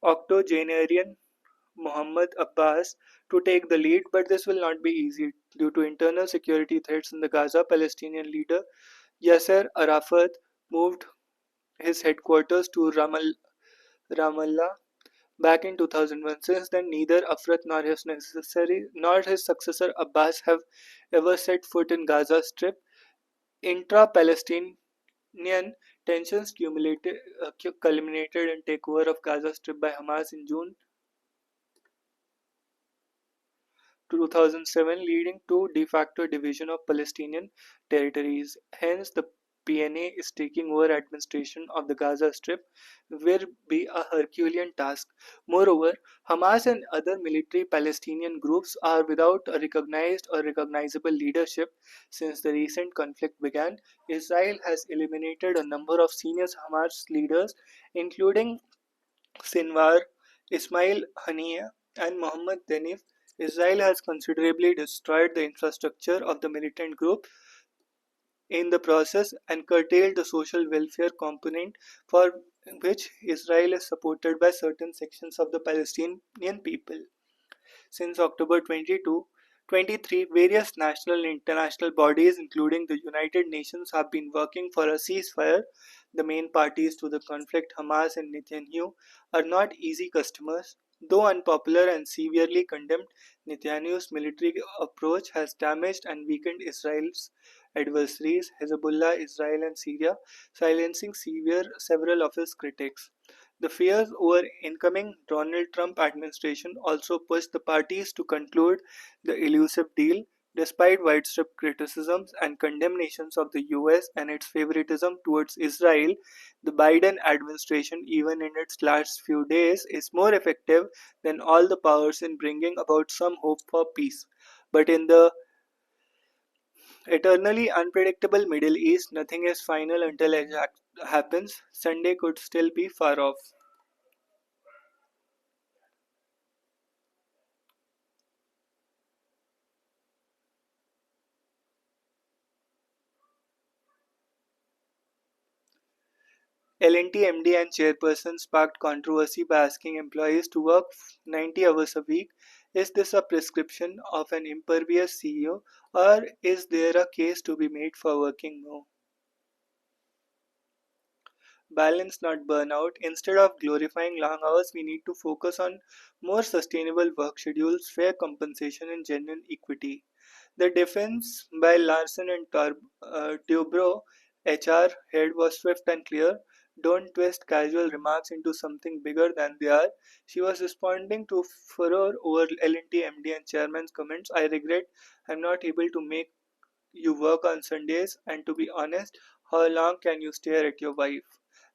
Speaker 1: octogenarian Mohammed Abbas to take the lead, but this will not be easy due to internal security threats in the Gaza. Palestinian leader Yasser Arafat moved his headquarters to Ramallah back in 2001. Since then, neither Arafat nor his successor Abbas have ever set foot in Gaza Strip. Intra-Palestinian tensions culminated in takeover of Gaza Strip by Hamas in June 2007, leading to de facto division of Palestinian territories. Hence, the PNA is taking over administration of the Gaza Strip will be a Herculean task. Moreover, Hamas and other military Palestinian groups are without a recognized or recognizable leadership since the recent conflict began. Israel has eliminated a number of senior Hamas leaders, including Sinwar, Ismail Haniyeh, and Mohammed Denif. Israel has considerably destroyed the infrastructure of the militant group in the process and curtailed the social welfare component for which Israel is supported by certain sections of the Palestinian people. Since October 23, various national and international bodies, including the United Nations, have been working for a ceasefire. The main parties to the conflict, Hamas and Netanyahu, are not easy customers. Though unpopular and severely condemned, Netanyahu's military approach has damaged and weakened Israel's adversaries, Hezbollah, Israel, and Syria, silencing several of his critics. The fears over incoming Donald Trump administration also pushed the parties to conclude the elusive deal. Despite widespread criticisms and condemnations of the US and its favoritism towards Israel, the Biden administration, even in its last few days, is more effective than all the powers in bringing about some hope for peace. But in the eternally unpredictable Middle East, nothing is final until it happens. Sunday could still be far off. L&T MD and chairperson sparked controversy by asking employees to work 90 hours a week. Is this a prescription of an impervious CEO, or is there a case to be made for working more? Balance, not burnout. Instead of glorifying long hours, we need to focus on more sustainable work schedules, fair compensation, and genuine equity. The defense by Larson and Tubro HR head was swift and clear. Don't twist casual remarks into something bigger than they are. She was responding to furor over L&T MD and chairman's comments. I regret I'm not able to make you work on Sundays, and to be honest, how long can you stare at your wife?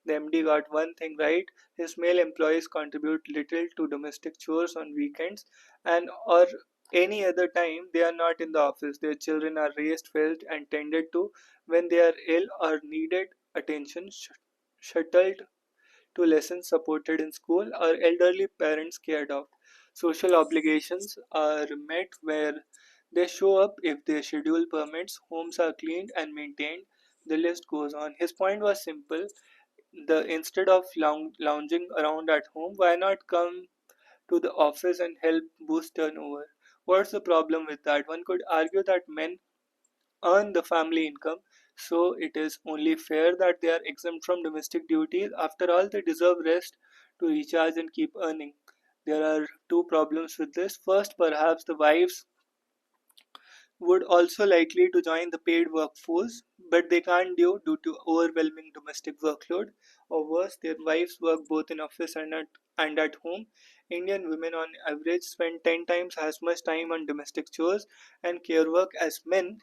Speaker 1: The MD got one thing right. His male employees contribute little to domestic chores on weekends and or any other time they are not in the office. Their children are raised, fed, and tended to. When they are ill or needed attention, shuttled to lessons supported in school, or elderly parents cared of. Social obligations are met where They show up if their schedule permits, homes are cleaned and maintained, the list goes on. His point was simple. Instead of lounging around at home, why not come to the office and help boost turnover? What's the problem with that? One could argue that men earn the family income, so it is only fair that they are exempt from domestic duties. After all, they deserve rest to recharge and keep earning. There are two problems with this. First, perhaps the wives would also likely to join the paid workforce, but they can't due to overwhelming domestic workload, or worse, their wives work both in office and at home. Indian women on average spend 10 times as much time on domestic chores and care work as men.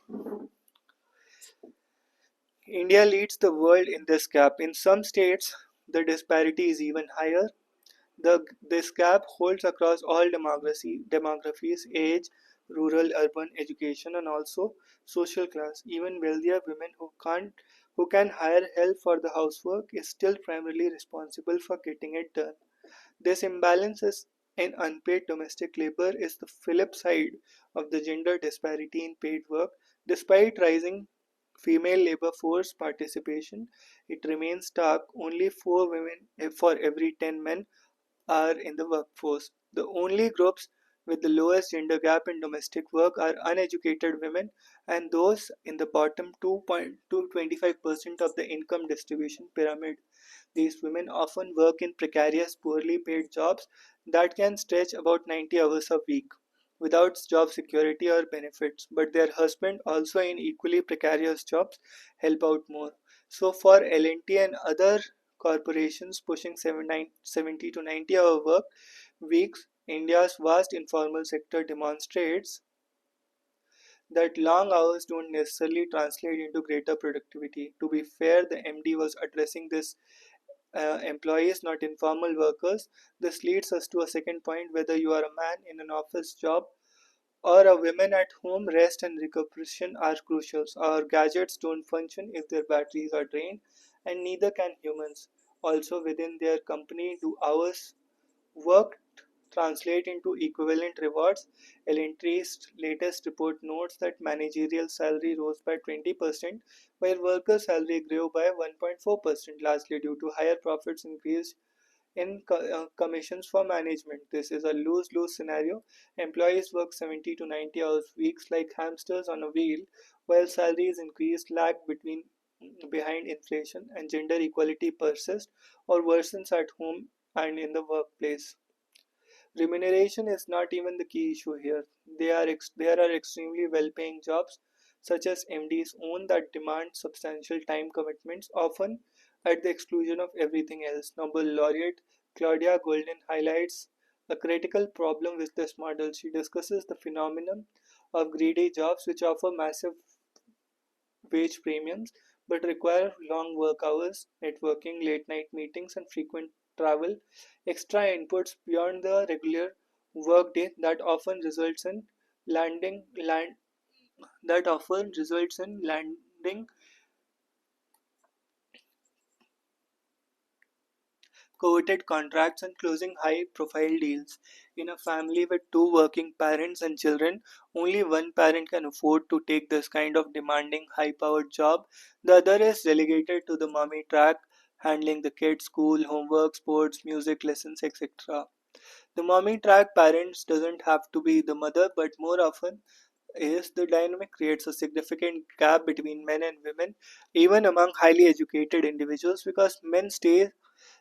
Speaker 1: India leads the world in this gap. In some states, the disparity is even higher. This gap holds across all demographies, age, rural, urban, education, and also social class. Even wealthier women who can hire help for the housework is still primarily responsible for getting it done. This imbalance in unpaid domestic labor is the flip side of the gender disparity in paid work. Despite rising female labor force participation, it remains stark. Only 4 women for every 10 men are in the workforce. The only groups with the lowest gender gap in domestic work are uneducated women and those in the bottom 2.225% of the income distribution pyramid. These women often work in precarious, poorly paid jobs that can stretch about 90 hours a week without job security or benefits, but their husband, also in equally precarious jobs, help out more. So for L&T and other corporations pushing 70 to 90-hour work weeks, India's vast informal sector demonstrates that long hours don't necessarily translate into greater productivity. To be fair, the MD was addressing this employees, not informal workers. This leads us to a second point: whether you are a man in an office job or a woman at home, rest and recuperation are crucial. Our gadgets don't function if their batteries are drained, and neither can humans. Also, within their company, do hours worked translate into equivalent rewards? L&T's latest report notes that managerial salary rose by 20%, while worker salary grew by 1.4%, largely due to higher profits increased in commissions for management. This is a lose-lose scenario. Employees work 70 to 90 hours weeks like hamsters on a wheel, while salaries increase lag behind inflation, and gender equality persists or worsens at home and in the workplace. Remuneration is not even the key issue here. There are extremely well-paying jobs, such as MD's own, that demand substantial time commitments, often at the exclusion of everything else. Nobel laureate Claudia Golden highlights a critical problem with this model. She discusses the phenomenon of greedy jobs which offer massive wage premiums but require long work hours, networking, late night meetings, and frequent travel, extra inputs beyond the regular workday landing land that often results in landing coveted contracts and closing high profile deals. In a family with two working parents and children, only one parent can afford to take this kind of demanding, high powered job. The other is relegated to the mommy track, handling the kids' school, homework, sports, music lessons, etc. The mommy track parents doesn't have to be the mother, but more often is the dynamic creates a significant gap between men and women, even among highly educated individuals, because men stay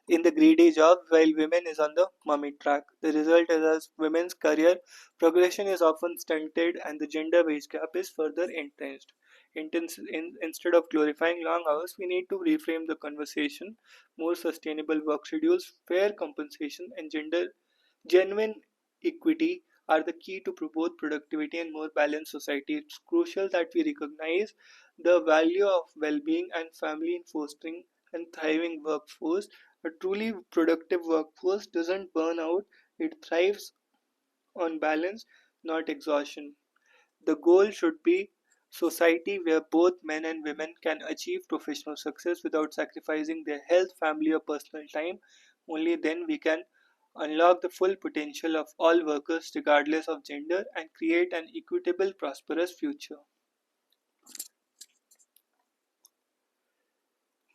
Speaker 1: in the greedy job while women is on the mummy track. The result is as women's career progression is often stunted and the gender wage gap is further entrenched. Instead of glorifying long hours, we need to reframe the conversation. More sustainable work schedules, fair compensation, and gender genuine equity are the key to both productivity and more balanced society. It's crucial that we recognize the value of well-being and family in fostering and thriving workforce. A truly productive workforce doesn't burn out, it thrives on balance, not exhaustion. The goal should be society where both men and women can achieve professional success without sacrificing their health, family, or personal time. Only then we can unlock the full potential of all workers regardless of gender, and create an equitable, prosperous future.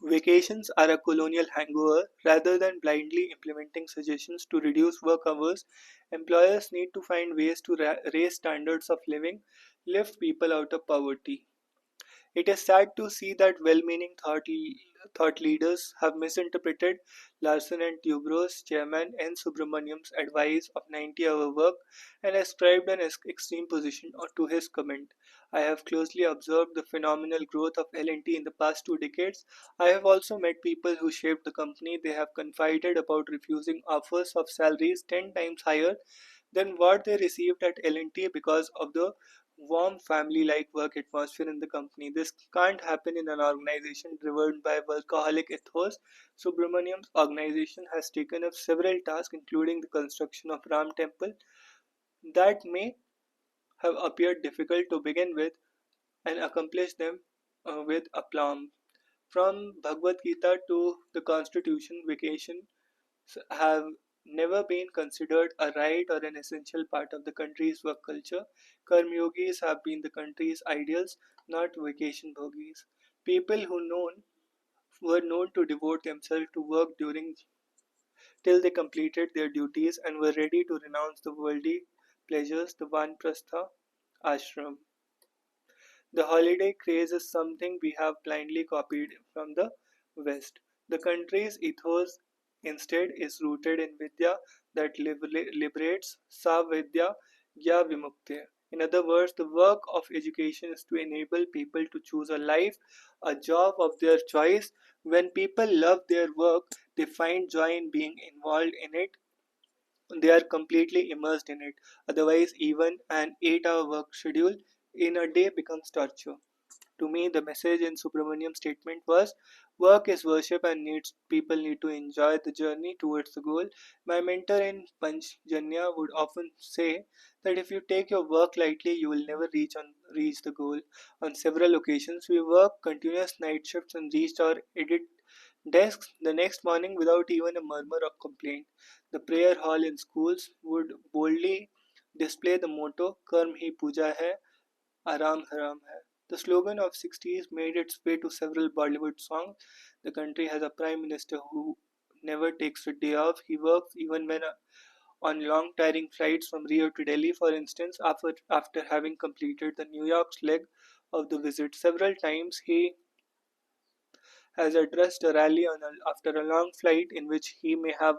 Speaker 1: Vacations are a colonial hangover. Rather than blindly implementing suggestions to reduce work hours, employers need to find ways to raise standards of living, lift people out of poverty. It is sad to see that well-meaning thought leaders have misinterpreted Larsen and Toubro's chairman N. Subramaniam's advice of 90-hour work and ascribed an extreme position to his comment. I have closely observed the phenomenal growth of L&T in the past 2 decades. I have also met people who shaped the company. They have confided about refusing offers of salaries 10 times higher than what they received at L&T because of the warm family-like work atmosphere in the company. This can't happen in an organization driven by workaholic ethos. Subramaniam's organization has taken up several tasks, including the construction of Ram Temple, that may have appeared difficult to begin with, and accomplished them with aplomb. From Bhagavad Gita to the Constitution, vacation have never been considered a right or an essential part of the country's work culture. Karmyogis have been the country's ideals, not vacation bhogis. People were known to devote themselves to work during till they completed their duties and were ready to renounce the worldly pleasures, the Vanprastha ashram. The holiday craze is something we have blindly copied from the West. The country's ethos instead is rooted in Vidya that liberates, Sa Vidya Gya Vimukti. In other words, the work of education is to enable people to choose a life, a job of their choice. When people love their work, they find joy in being involved in it. They are completely immersed in it. Otherwise, even an 8-hour work schedule in a day becomes torture. To me, the message in Subramaniam's statement was work is worship and needs people need to enjoy the journey towards the goal. My mentor in Panchjanya would often say that if you take your work lightly, you will never reach the goal. On several occasions, we worked continuous night shifts and reached our edit desks the next morning without even a murmur of complaint. The prayer hall in schools would boldly display the motto Karm hi puja hai, Aram Haram hai. The slogan of 60s made its way to several Bollywood songs. The country has a prime minister who never takes a day off. He works even when on long tiring flights from Rio to Delhi, for instance, after having completed the New York's leg of the visit. Several times he has addressed a rally after a long flight in which he may have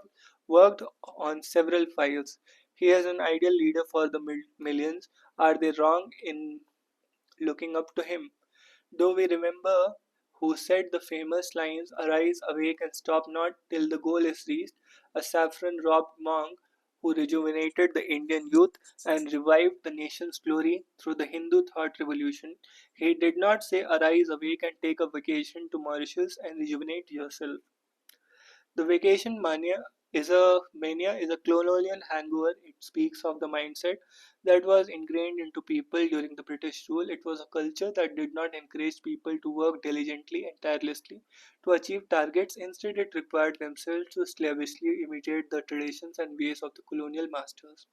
Speaker 1: worked on several files. He is an ideal leader for the millions. Are they wrong in looking up to him? Though we remember who said the famous lines, "Arise, awake, and stop not till the goal is reached," a saffron robbed monk who rejuvenated the Indian youth and revived the nation's glory through the Hindu thought revolution. He did not say, "Arise, awake, and take a vacation to Mauritius and rejuvenate yourself." The vacation mania is a colonial hangover. It speaks of the mindset that was ingrained into people during the British rule. It was a culture that did not encourage people to work diligently and tirelessly to achieve targets. Instead, it required themselves to slavishly imitate the traditions and ways of the colonial masters.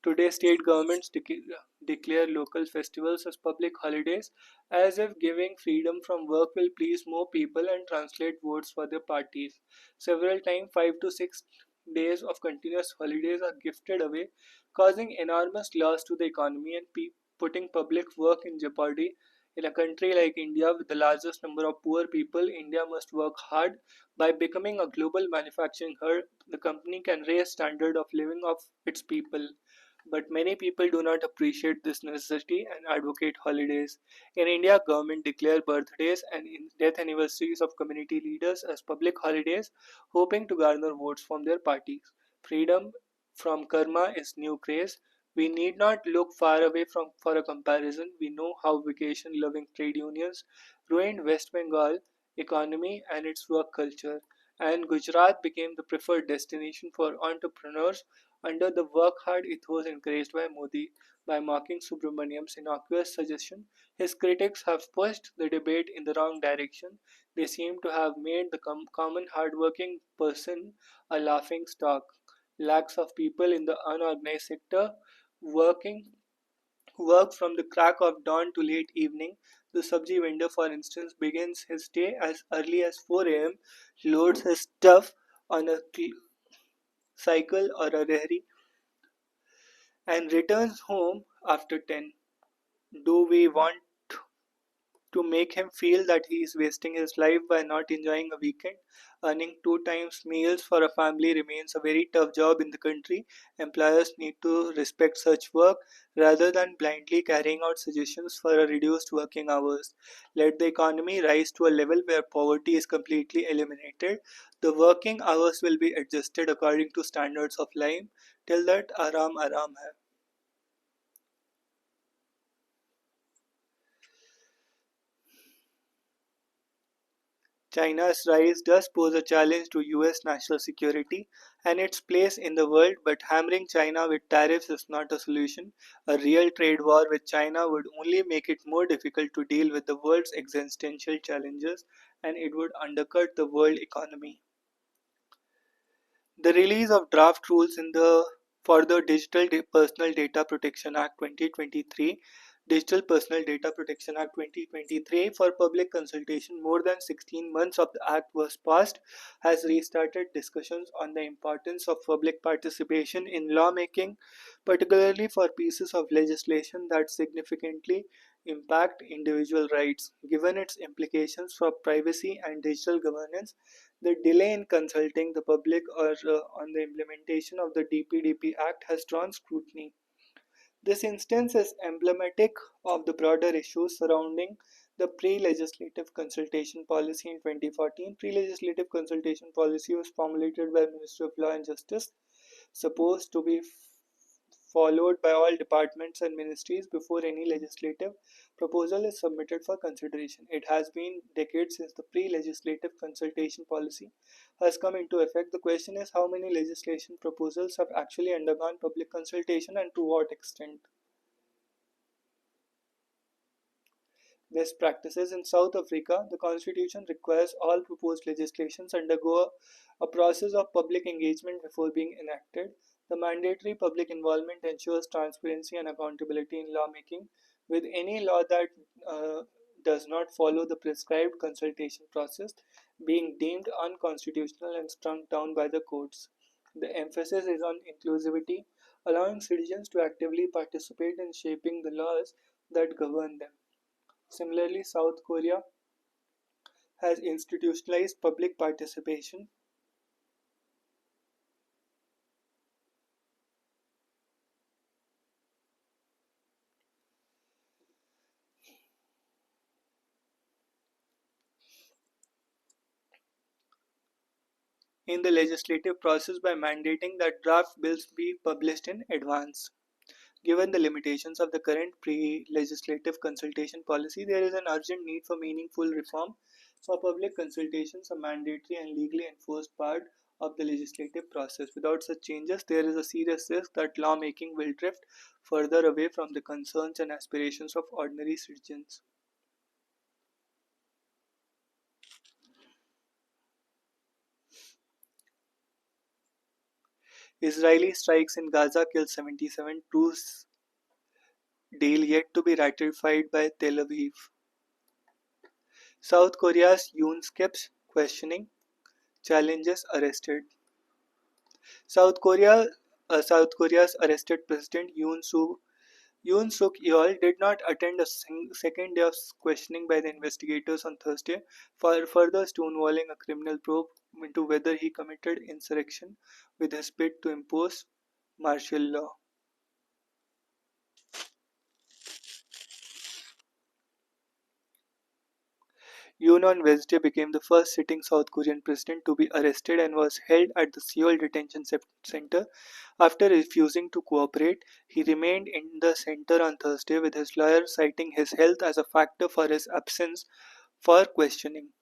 Speaker 1: Today, state governments declare local festivals as public holidays, as if giving freedom from work will please more people and translate votes for their parties. Several times, 5 to 6 days of continuous holidays are gifted away, causing enormous loss to the economy and putting public work in jeopardy. In a country like India, with the largest number of poor people, India must work hard. By becoming a global manufacturing hub, the company can raise standard of living of its people. But many people do not appreciate this necessity and advocate holidays. In India, government declare birthdays and death anniversaries of community leaders as public holidays, hoping to garner votes from their parties. Freedom from karma is new craze. We need not look far away for a comparison. We know how vacation-loving trade unions ruined West Bengal economy and its work culture, and Gujarat became the preferred destination for entrepreneurs under the work hard ethos encouraged by Modi. By mocking Subramaniam's innocuous suggestion, his critics have pushed the debate in the wrong direction. They seem to have made the common hardworking person a laughing stock. Lakhs of people in the unorganized sector working work from the crack of dawn to late evening. The sabji vendor, for instance, begins his day as early as 4 a.m., loads his stuff on a cycle or a rehri, and returns home after 10. Do we want to make him feel that he is wasting his life by not enjoying a weekend? Earning two times meals for a family remains a very tough job in the country. Employers need to respect such work rather than blindly carrying out suggestions for a reduced working hours. Let the economy rise to a level where poverty is completely eliminated. The working hours will be adjusted according to standards of life. Till that, aram hai. China's rise does pose a challenge to US national security and its place in the world, but hammering China with tariffs is not a solution. A real trade war with China would only make it more difficult to deal with the world's existential challenges, and it would undercut the world economy. The release of draft rules in the for the Personal Data Protection Act 2023, Digital Personal Data Protection Act 2023 for public consultation more than 16 months of the act was passed has restarted discussions on the importance of public participation in lawmaking, particularly for pieces of legislation that significantly impact individual rights. Given its implications for privacy and digital governance, the delay in consulting the public or on the implementation of the DPDP Act has drawn scrutiny. This instance is emblematic of the broader issues surrounding the pre-legislative consultation policy in 2014. Pre-legislative consultation policy was formulated by Ministry of Law and Justice, supposed to be followed by all departments and ministries before any legislative proposal is submitted for consideration. It has been decades since the pre-legislative consultation policy has come into effect. The question is how many legislation proposals have actually undergone public consultation and to what extent. Best practices in South Africa, the constitution requires all proposed legislations undergo a process of public engagement before being enacted. The mandatory public involvement ensures transparency and accountability in lawmaking, with any law that uh, does not follow the prescribed consultation process being deemed unconstitutional and struck down by the courts. The emphasis is on inclusivity, allowing citizens to actively participate in shaping the laws that govern them. Similarly, South Korea has institutionalized public participation in the legislative process by mandating that draft bills be published in advance. Given the limitations of the current pre legislative consultation policy, there is an urgent need for meaningful reform. For public consultations, a mandatory and legally enforced part of the legislative process. Without such changes, there is a serious risk that lawmaking will drift further away from the concerns and aspirations of ordinary citizens. Israeli strikes in Gaza killed 77, truce deal yet to be ratified by Tel Aviv. South Korea's Yoon skips questioning, challenges arrested. South Korea, South Korea's arrested President Yoon Suk Yeol did not attend a second day of questioning by the investigators on Thursday for further stonewalling a criminal probe into whether he committed insurrection with his bid to impose martial law. Yoon on Wednesday became the first sitting South Korean president to be arrested and was held at the Seoul Detention Center after refusing to cooperate. He remained in the center on Thursday with his lawyer citing his health as a factor for his absence for questioning.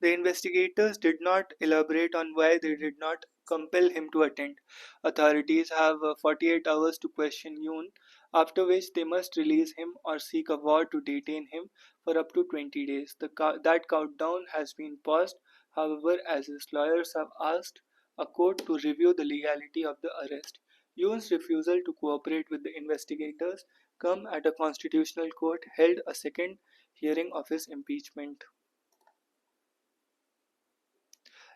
Speaker 1: The investigators did not elaborate on why they did not compel him to attend. Authorities have 48 hours to question Yoon, after which they must release him or seek a warrant to detain him for up to 20 days. That countdown has been paused, however, as his lawyers have asked a court to review the legality of the arrest. Yoon's refusal to cooperate with the investigators come at a constitutional court held a second hearing of his impeachment.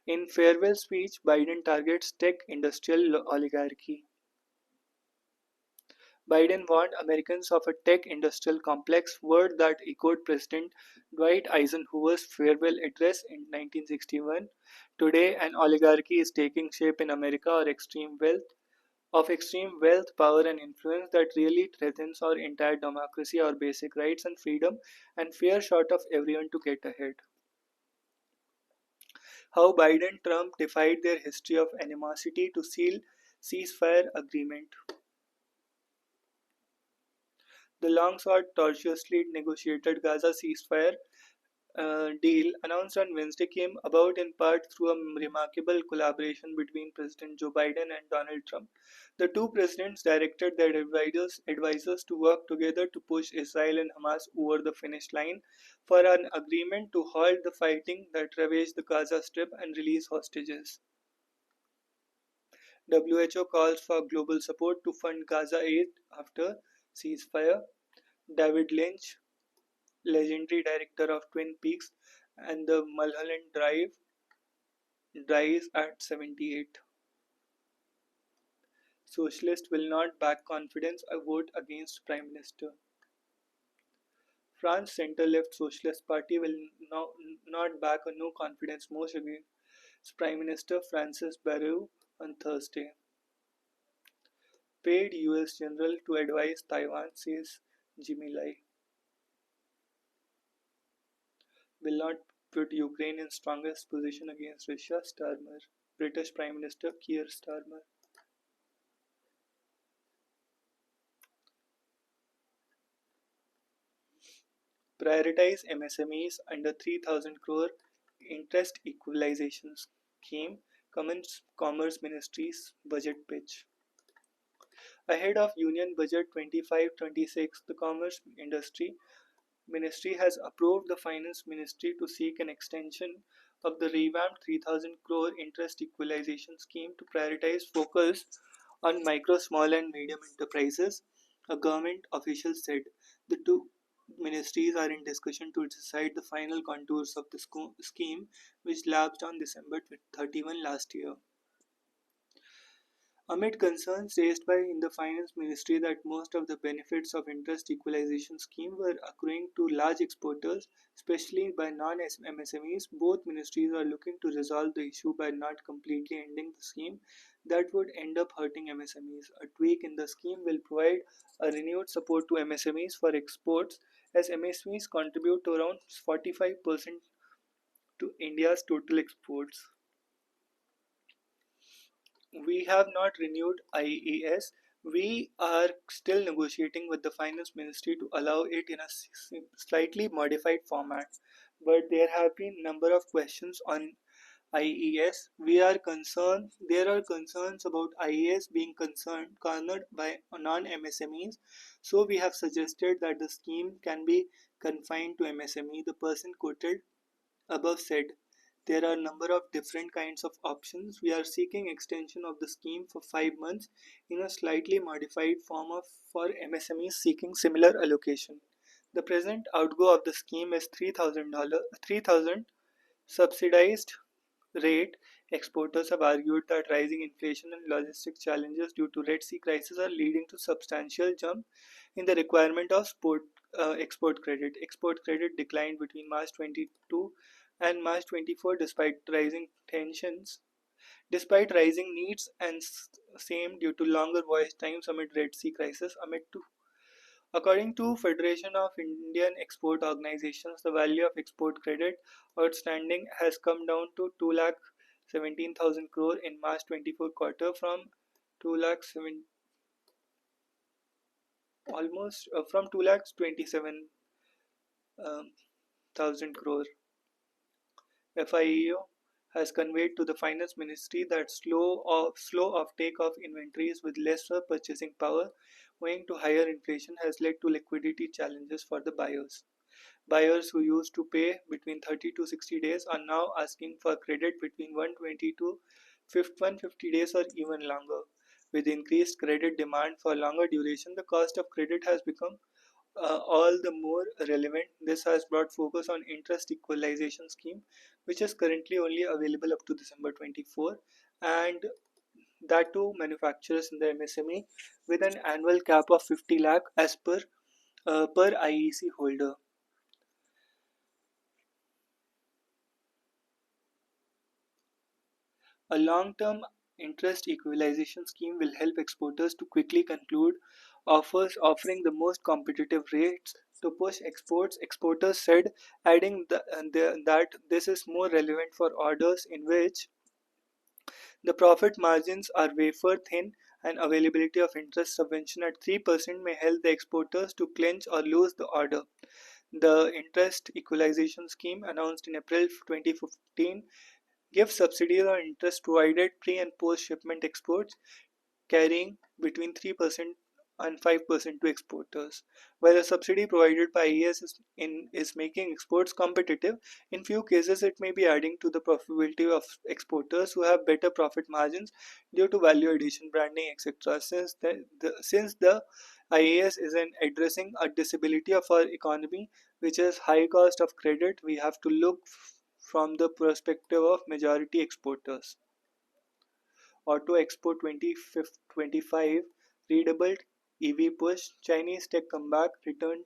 Speaker 1: In farewell speech, Biden targets tech industrial oligarchy. Biden warned Americans of a tech industrial complex, word that echoed President Dwight Eisenhower's farewell address in 1961. Today, an oligarchy is taking shape in America of extreme wealth, power, and influence that really threatens our entire democracy, our basic rights and freedom, and fear short of everyone to get ahead. How Biden Trump defied their history of animosity to seal ceasefire agreement. The long sought, tortuously negotiated Gaza ceasefire deal announced on Wednesday came about in part through a remarkable collaboration between President Joe Biden and Donald Trump. The two presidents directed their advisors to work together to push Israel and Hamas over the finish line for an agreement to halt the fighting that ravaged the Gaza Strip and release hostages. WHO calls for global support to fund Gaza aid after ceasefire. David Lynch, legendary director of Twin Peaks and the Mulholland Drive, dies at 78. Socialists will not back confidence a vote against Prime Minister. France centre-left Socialist Party will not back a no confidence motion against Prime Minister Francis Bayrou on Thursday. Paid US general to advise Taiwan, says Jimmy Lai. Will not put Ukraine in strongest position against Russia, Starmer. British Prime Minister Keir Starmer. Prioritize MSMEs under 3,000 crore interest equalization scheme, Commerce Ministry's budget pitch. Ahead of Union Budget 25-26, the Commerce Ministry has approved the Finance Ministry to seek an extension of the revamped 3,000 crore interest equalization scheme to prioritize focus on micro, small, and medium enterprises, a government official said. The two ministries are in discussion to decide the final contours of the scheme, which lapsed on December 31 last year. Amid concerns raised by in the Finance Ministry that most of the benefits of interest equalization scheme were accruing to large exporters, especially by non-MSMEs, both ministries are looking to resolve the issue by not completely ending the scheme that would end up hurting MSMEs. A tweak in the scheme will provide a renewed support to MSMEs for exports as MSMEs contribute to around 45% to India's total exports. We have not renewed IES. We are still negotiating with the Finance Ministry to allow it in a slightly modified format. But there have been a number of questions on IES. There are concerns about IES being cornered by non-MSMEs. So we have suggested that the scheme can be confined to MSME. The person quoted above said, there are a number of different kinds of options. We are seeking extension of the scheme for 5 months in a slightly modified form for MSMEs seeking similar allocation. The present outgo of the scheme is $3,000 subsidized rate. Exporters have argued that rising inflation and logistic challenges due to Red Sea crisis are leading to substantial jump in the requirement of export credit. Export credit declined between March 22 and March 24 despite rising needs and same due to longer voyage times amid Red Sea crisis. According to Federation of Indian Export Organizations, the value of export credit outstanding has come down to 2 lakh 17,000 crore in March 24 quarter from 2 lakh 7 almost from 2 lakhs 27 thousand crore. FIEO has conveyed to the Finance Ministry that slow offtake of inventories with lesser purchasing power owing to higher inflation has led to liquidity challenges for the buyers. Buyers who used to pay between 30 to 60 days are now asking for credit between 120 to 150 days or even longer. With increased credit demand for longer duration, the cost of credit has become all the more relevant. This has brought focus on interest equalization scheme, which is currently only available up to December 24, and that too manufacturers in the MSME with an annual cap of 50 lakh as per IEC holder. A long-term interest equalization scheme will help exporters to quickly conclude offers offering the most competitive rates to push exports, exporters said, adding that this is more relevant for orders in which the profit margins are wafer thin and availability of interest subvention at 3% may help the exporters to clinch or lose the order. The interest equalization scheme announced in April 2015 gives subsidies on interest provided pre and post shipment exports carrying between 3% and 5% to exporters. While a subsidy provided by IAS is making exports competitive, in few cases it may be adding to the profitability of exporters who have better profit margins due to value addition, branding, etc. Since the IAS is in addressing a disability of our economy, which is high cost of credit, we have to look from the perspective of majority exporters. Auto Expo 2025 redoubled EV push, Chinese tech comeback, return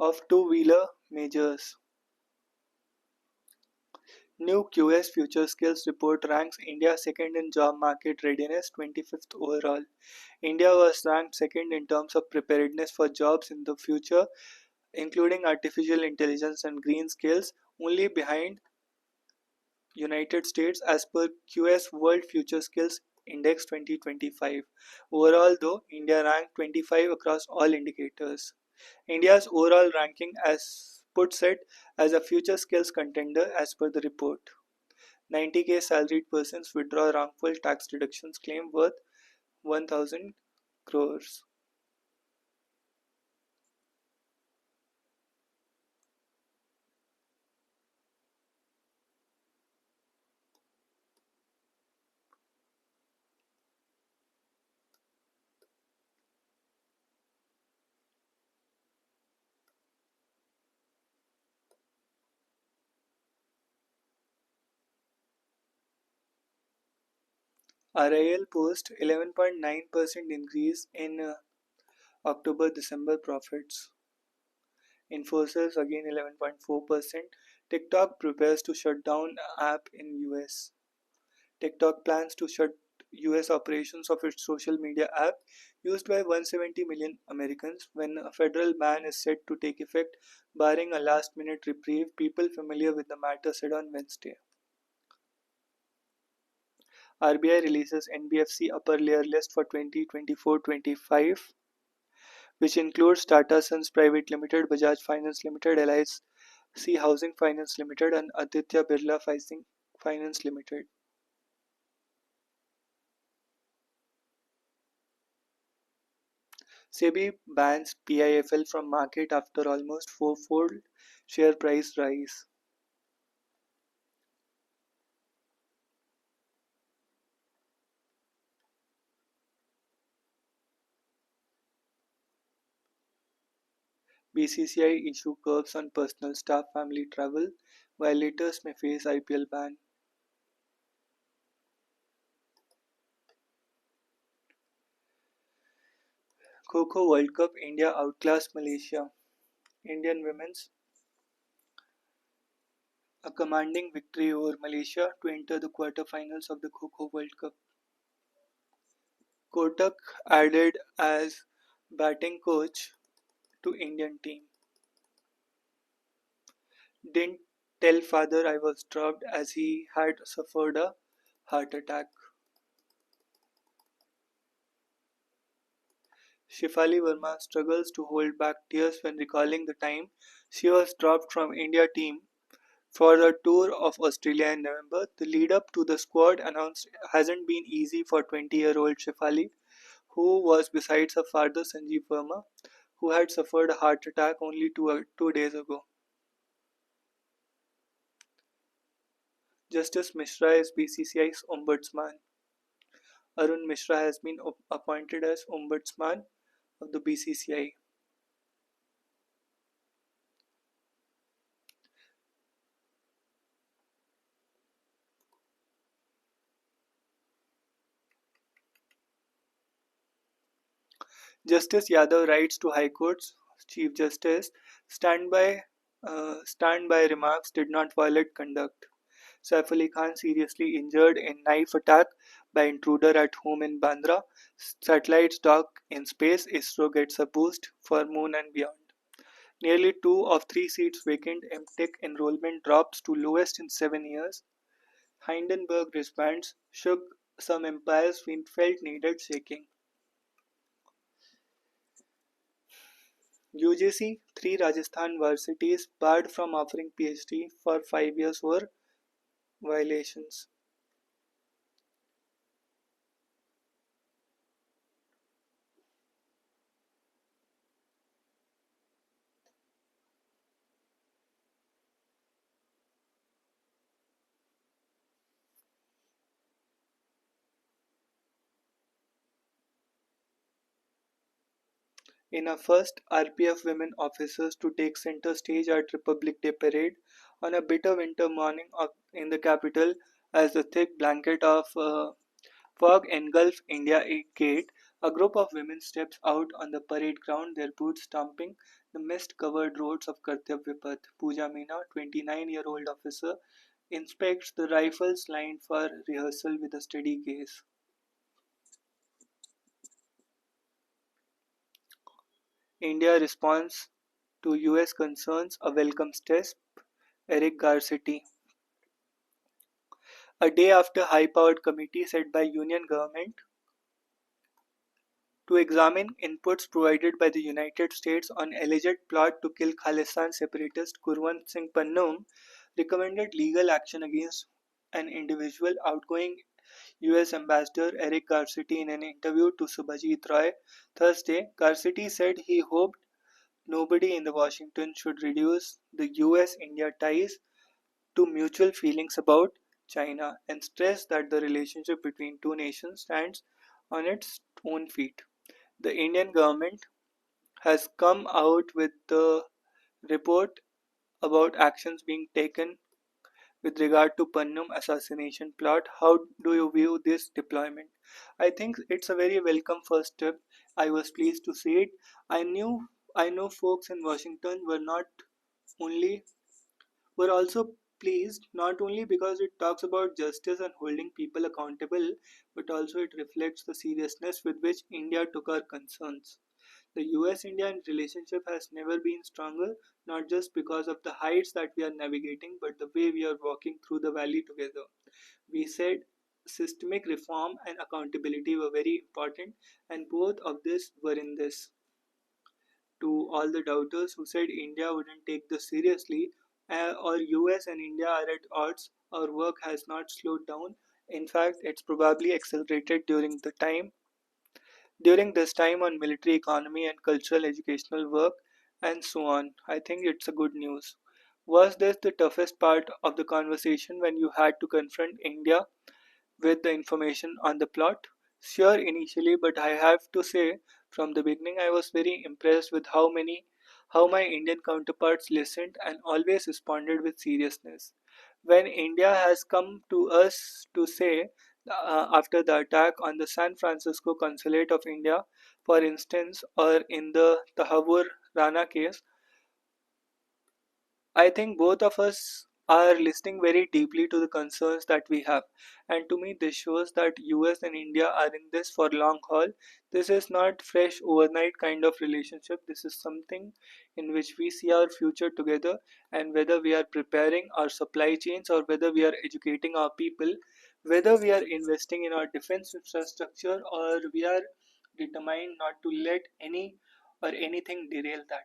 Speaker 1: of two-wheeler majors. New QS Future Skills report ranks India second in job market readiness, 25th overall. India was ranked second in terms of preparedness for jobs in the future, including artificial intelligence and green skills, only behind United States as per QS World Future Skills Index 2025. Overall, though, India ranked 25 across all indicators. India's overall ranking as puts it as a future skills contender as per the report. 90k salaried persons withdraw wrongful tax deductions claim worth 1000 crores. RIL post 11.9% increase in October December profits. Infosys again 11.4%. TikTok prepares to shut down app in US. TikTok plans to shut US operations of its social media app used by 170 million Americans when a federal ban is set to take effect, barring a last minute reprieve, people familiar with the matter said on Wednesday. RBI releases NBFC upper layer list for 2024-25, which includes Tata Sons Private Limited, Bajaj Finance Limited, LIC Housing Finance Limited, and Aditya Birla Finance Limited. SEBI bans PIFL from market after almost fourfold share price rise. BCCI issue curbs on personal staff family travel. Violators may face IPL ban. Kho World Cup India outclassed Malaysia. Indian women's a commanding victory over Malaysia to enter the quarter-finals of the Kho World Cup. Kotak added as batting coach to Indian team. Didn't tell father I was dropped as he had suffered a heart attack. Shefali Verma struggles to hold back tears when recalling the time she was dropped from India team for a tour of Australia in November. The lead up to the squad announced hasn't been easy for 20-year-old Shefali, who was besides her father Sanjeev Verma, who had suffered a heart attack only 2 days ago. Justice Mishra is BCCI's ombudsman. Arun Mishra has been appointed as Ombudsman of the BCCI. Justice Yadav writes to High Court's Chief Justice, stand by, stand by remarks did not violate conduct. Saif Ali Khan seriously injured in knife attack by intruder at home in Bandra. Satellites dock in space. ISRO gets a boost for moon and beyond. Nearly 2 of 3 seats vacant. MTech enrollment drops to lowest in 7 years. Hindenburg wristbands shook some empires we felt needed shaking. UGC, 3 Rajasthan varsities barred from offering PhD for 5 years for violations. In a first, RPF women officers to take center stage at Republic Day parade on a bitter winter morning in the capital as the thick blanket of fog engulfs India Gate. A group of women steps out on the parade ground, their boots stomping the mist-covered roads of Kartavya Path. Pooja Meena, 29-year-old officer, inspects the rifles lined for rehearsal with a steady gaze. India responds to US concerns, a welcome step. Eric Garcetti. A day after high-powered committee set by Union government to examine inputs provided by the United States on alleged plot to kill Khalistan separatist Gurwant Singh Pannum recommended legal action against an individual. Outgoing US Ambassador Eric Garcetti in an interview to Subhajit Roy Thursday, Garcetti said he hoped nobody in the Washington should reduce the US-India ties to mutual feelings about China and stressed that the relationship between two nations stands on its own feet. The Indian government has come out with the report about actions being taken with regard to Pannum assassination plot. How do you view this deployment? I think it's a very welcome first step. I was pleased to see it. I know folks in Washington only were also pleased not only because it talks about justice and holding people accountable, but also it reflects the seriousness with which India took our concerns. The US India relationship has never been stronger, not just because of the heights that we are navigating, but the way we are walking through the valley together. We said systemic reform and accountability were very important, and both of this were in this. To all the doubters who said India wouldn't take this seriously, or US and India are at odds, our work has not slowed down. In fact, it's probably accelerated during this time on military economy and cultural educational work and so on. I think it's a good news. Was this the toughest part of the conversation when you had to confront India with the information on the plot? Sure, initially, but I have to say, from the beginning, I was very impressed with how my Indian counterparts listened and always responded with seriousness. When India has come to us to say, after the attack on the San Francisco Consulate of India, for instance, or in the Tahavur Rana case, I think both of us are listening very deeply to the concerns that we have. And to me, this shows that US and India are in this for long haul. This is not fresh overnight kind of relationship. This is something in which we see our future together, and whether we are preparing our supply chains or whether we are educating our people, whether we are investing in our defense infrastructure or we are determined not to let anything derail that.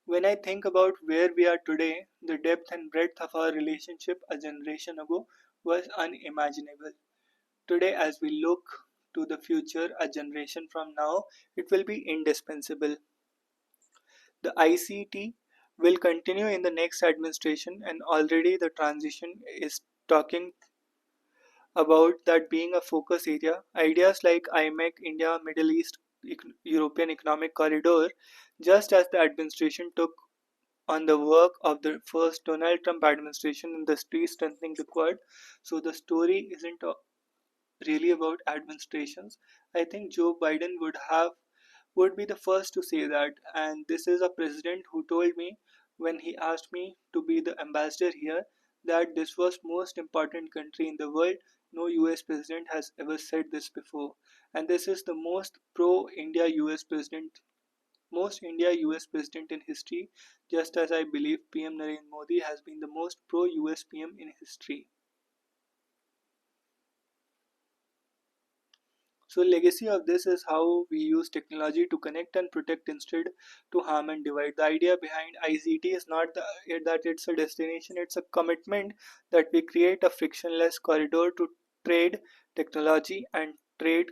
Speaker 1: When I think about where we are today, the depth and breadth of our relationship a generation ago was unimaginable. Today, as we look to the future, a generation from now, it will be indispensable. The ICT will continue in the next administration, and already the transition is talking about that being a focus area. Ideas like IMEC, India, Middle East, European Economic Corridor, just as the administration took on the work of the first Donald Trump administration in the strengthening the Quad. So the story isn't really about administrations. I think Joe Biden would be the first to say that, and this is a president who told me when he asked me to be the ambassador here that this was most important country in the world. No US president has ever said this before, and this is the most India US president in history, just as I believe PM Narendra Modi has been the most pro US PM in history. So legacy of this is how we use technology to connect and protect instead to harm and divide. The idea behind ICT is not that it's a destination, it's a commitment that we create a frictionless corridor to trade technology trade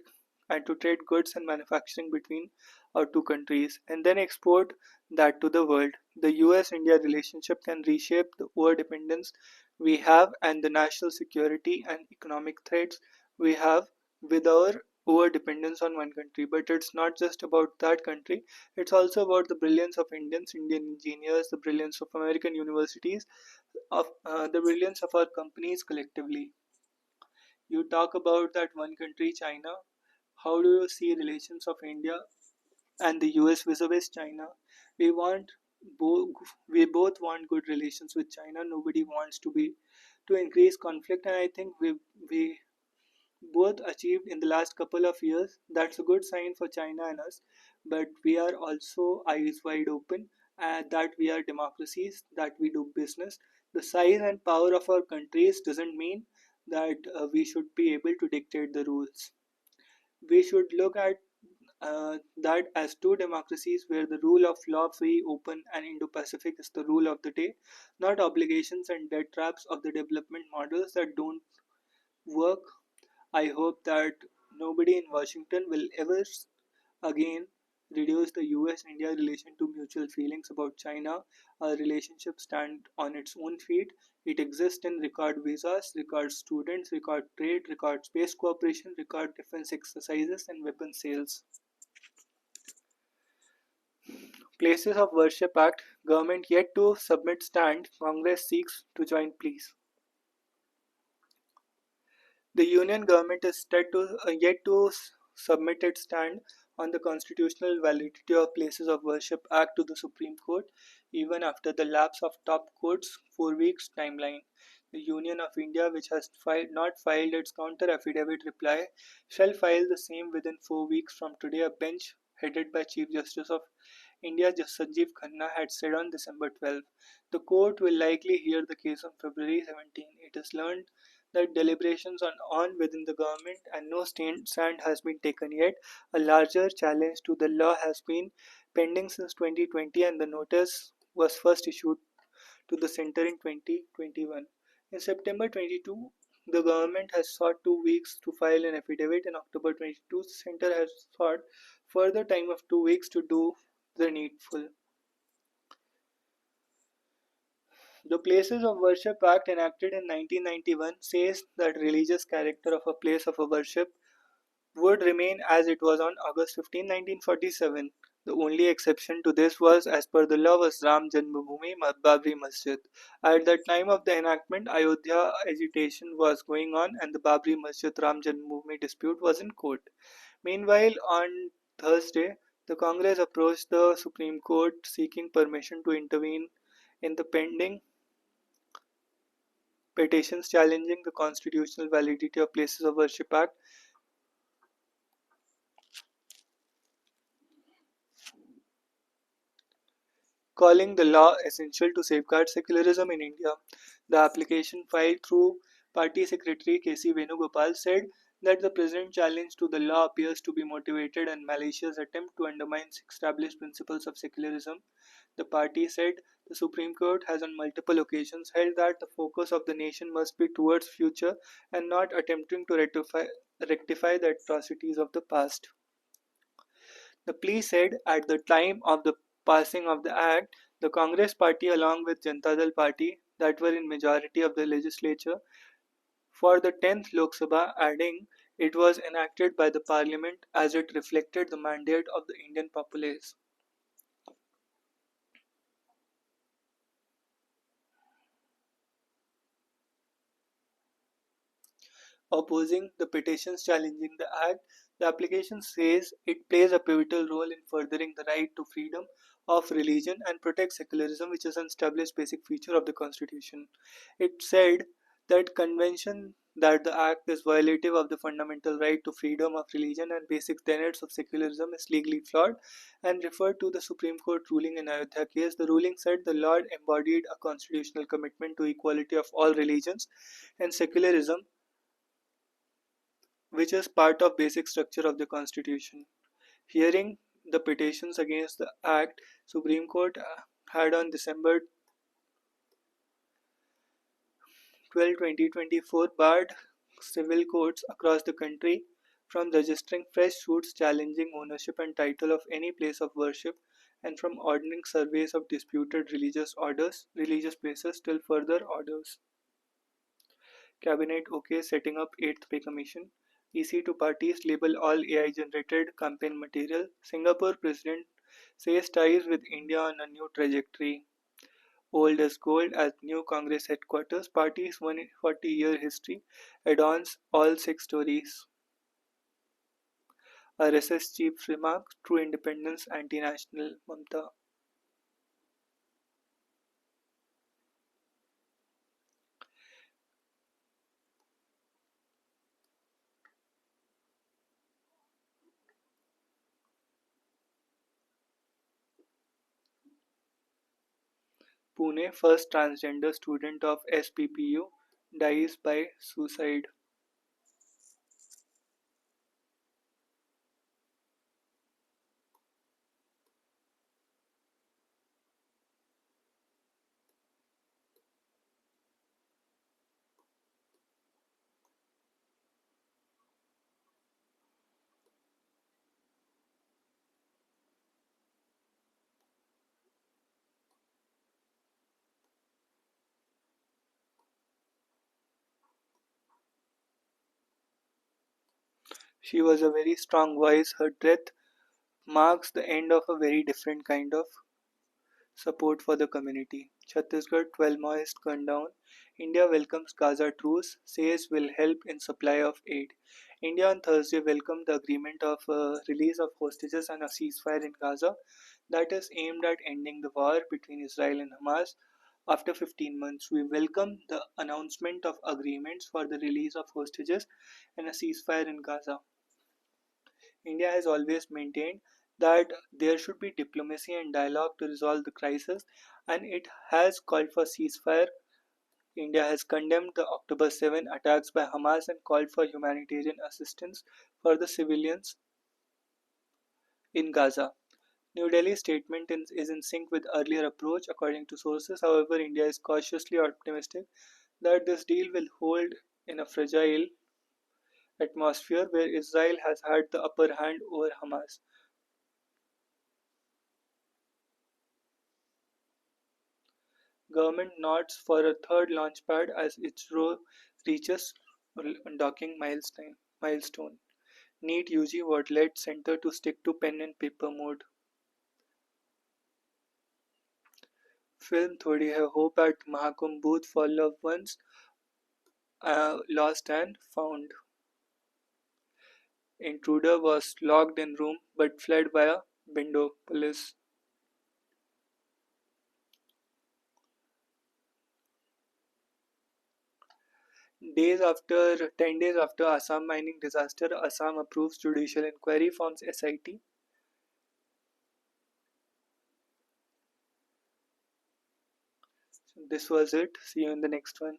Speaker 1: and to trade goods and manufacturing between our two countries and then export that to the world. The US India relationship can reshape the over dependence we have and the national security and economic threats we have with our over dependence on one country. But it's not just about that country, it's also about the brilliance of Indians, Indian engineers, the brilliance of American universities, of the brilliance of our companies collectively. You talk about that one country, China. How do you see relations of India and the US vis-a-vis China? We want both. We both want good relations with China. Nobody wants to increase conflict, and I think we both achieved in the last couple of years. That's a good sign for China and us. But we are also eyes wide open that we are democracies, that we do business. The size and power of our countries doesn't mean that we should be able to dictate the rules. We should look at that as two democracies where the rule of law, free, open, and Indo Pacific is the rule of the day, not obligations and debt traps of the development models that don't work. I hope that nobody in Washington will ever again reduce the US India relation to mutual feelings about China. Our relationship stands on its own feet. It exists in record visas, record students, record trade, record space cooperation, record defense exercises, and weapon sales. Places of Worship Act, government yet to submit stand, Congress seeks to join pleas. The Union government is yet to submit its stand on the constitutional validity of Places of Worship Act to the Supreme Court, even after the lapse of top court's 4 weeks timeline. The Union of India, which has not filed its counter affidavit reply, shall file the same within 4 weeks from today. A bench headed by Chief Justice of India Sanjeev Khanna had said on December 12th. The court will likely hear the case on February 17. It is learned that deliberations are on within the government and no stand has been taken yet. A larger challenge to the law has been pending since 2020 and the notice was first issued to the center in 2021. In September 22, the government has sought 2 weeks to file an affidavit. In October 22, the center has sought further time of 2 weeks to do the needful. The Places of Worship Act, enacted in 1991, says that religious character of a place of worship would remain as it was on August 15, 1947. The only exception to this was, as per the law, was Ram Janmabhoomi Babri Masjid. At the time of the enactment, Ayodhya agitation was going on and the Babri Masjid Ram Janmabhoomi dispute was in court. Meanwhile, on Thursday, the Congress approached the Supreme Court seeking permission to intervene in the pending petitions challenging the constitutional validity of Places of Worship Act, calling the law essential to safeguard secularism in India. The application filed through Party Secretary K.C. Venugopal said that the present challenge to the law appears to be motivated and malicious attempt to undermine established principles of secularism. The party said the Supreme Court has on multiple occasions held that the focus of the nation must be towards future and not attempting to rectify the atrocities of the past. The plea said at the time of the passing of the act, the Congress party along with Janata Dal party that were in majority of the legislature for the 10th Lok Sabha, adding it was enacted by the Parliament as it reflected the mandate of the Indian populace. Opposing the petitions challenging the act, the application says it plays a pivotal role in furthering the right to freedom of religion and protects secularism, which is an established basic feature of the Constitution. It said that convention that the act is violative of the fundamental right to freedom of religion and basic tenets of secularism is legally flawed and referred to the Supreme Court ruling in Ayodhya case. The ruling said the law embodied a constitutional commitment to equality of all religions and secularism, which is part of basic structure of the constitution. Hearing the petitions against the act, Supreme Court had on December 12, 2024 barred civil courts across the country from registering fresh suits challenging ownership and title of any place of worship and from ordering surveys of disputed religious places till further orders. Cabinet OK setting up 8th Pay Commission. EC to parties label all AI generated campaign material. Singapore President says ties with India on a new trajectory. Old as gold as new Congress headquarters. Party's 140-year history adorns all six stories. RSS chief remarks true independence anti-national Mamta. Pune first transgender student of SPPU dies by suicide. She was a very strong voice. Her death marks the end of a very different kind of support for the community. Chhattisgarh 12 moist gun down. India welcomes Gaza truce, says will help in supply of aid. India on Thursday welcomed the agreement of release of hostages and a ceasefire in Gaza that is aimed at ending the war between Israel and Hamas. After 15 months, we welcome the announcement of agreements for the release of hostages and a ceasefire in Gaza. India has always maintained that there should be diplomacy and dialogue to resolve the crisis, and it has called for ceasefire. India has condemned the October 7 attacks by Hamas and called for humanitarian assistance for the civilians in Gaza. New Delhi's statement is in sync with earlier approach, according to sources. However, India is cautiously optimistic that this deal will hold in a fragile atmosphere where Israel has had the upper hand over Hamas. Government nods for a third launchpad as ISRO reaches docking milestone. NEET UG what led center to stick to pen and paper mode. Film Thodi Hai Hope at Mahakumbh booth for loved ones lost and found. Intruder was locked in room but fled via window. Police. Days after 10 days after Assam mining disaster, Assam approves judicial inquiry, forms SIT. So this was it. See you in the next one.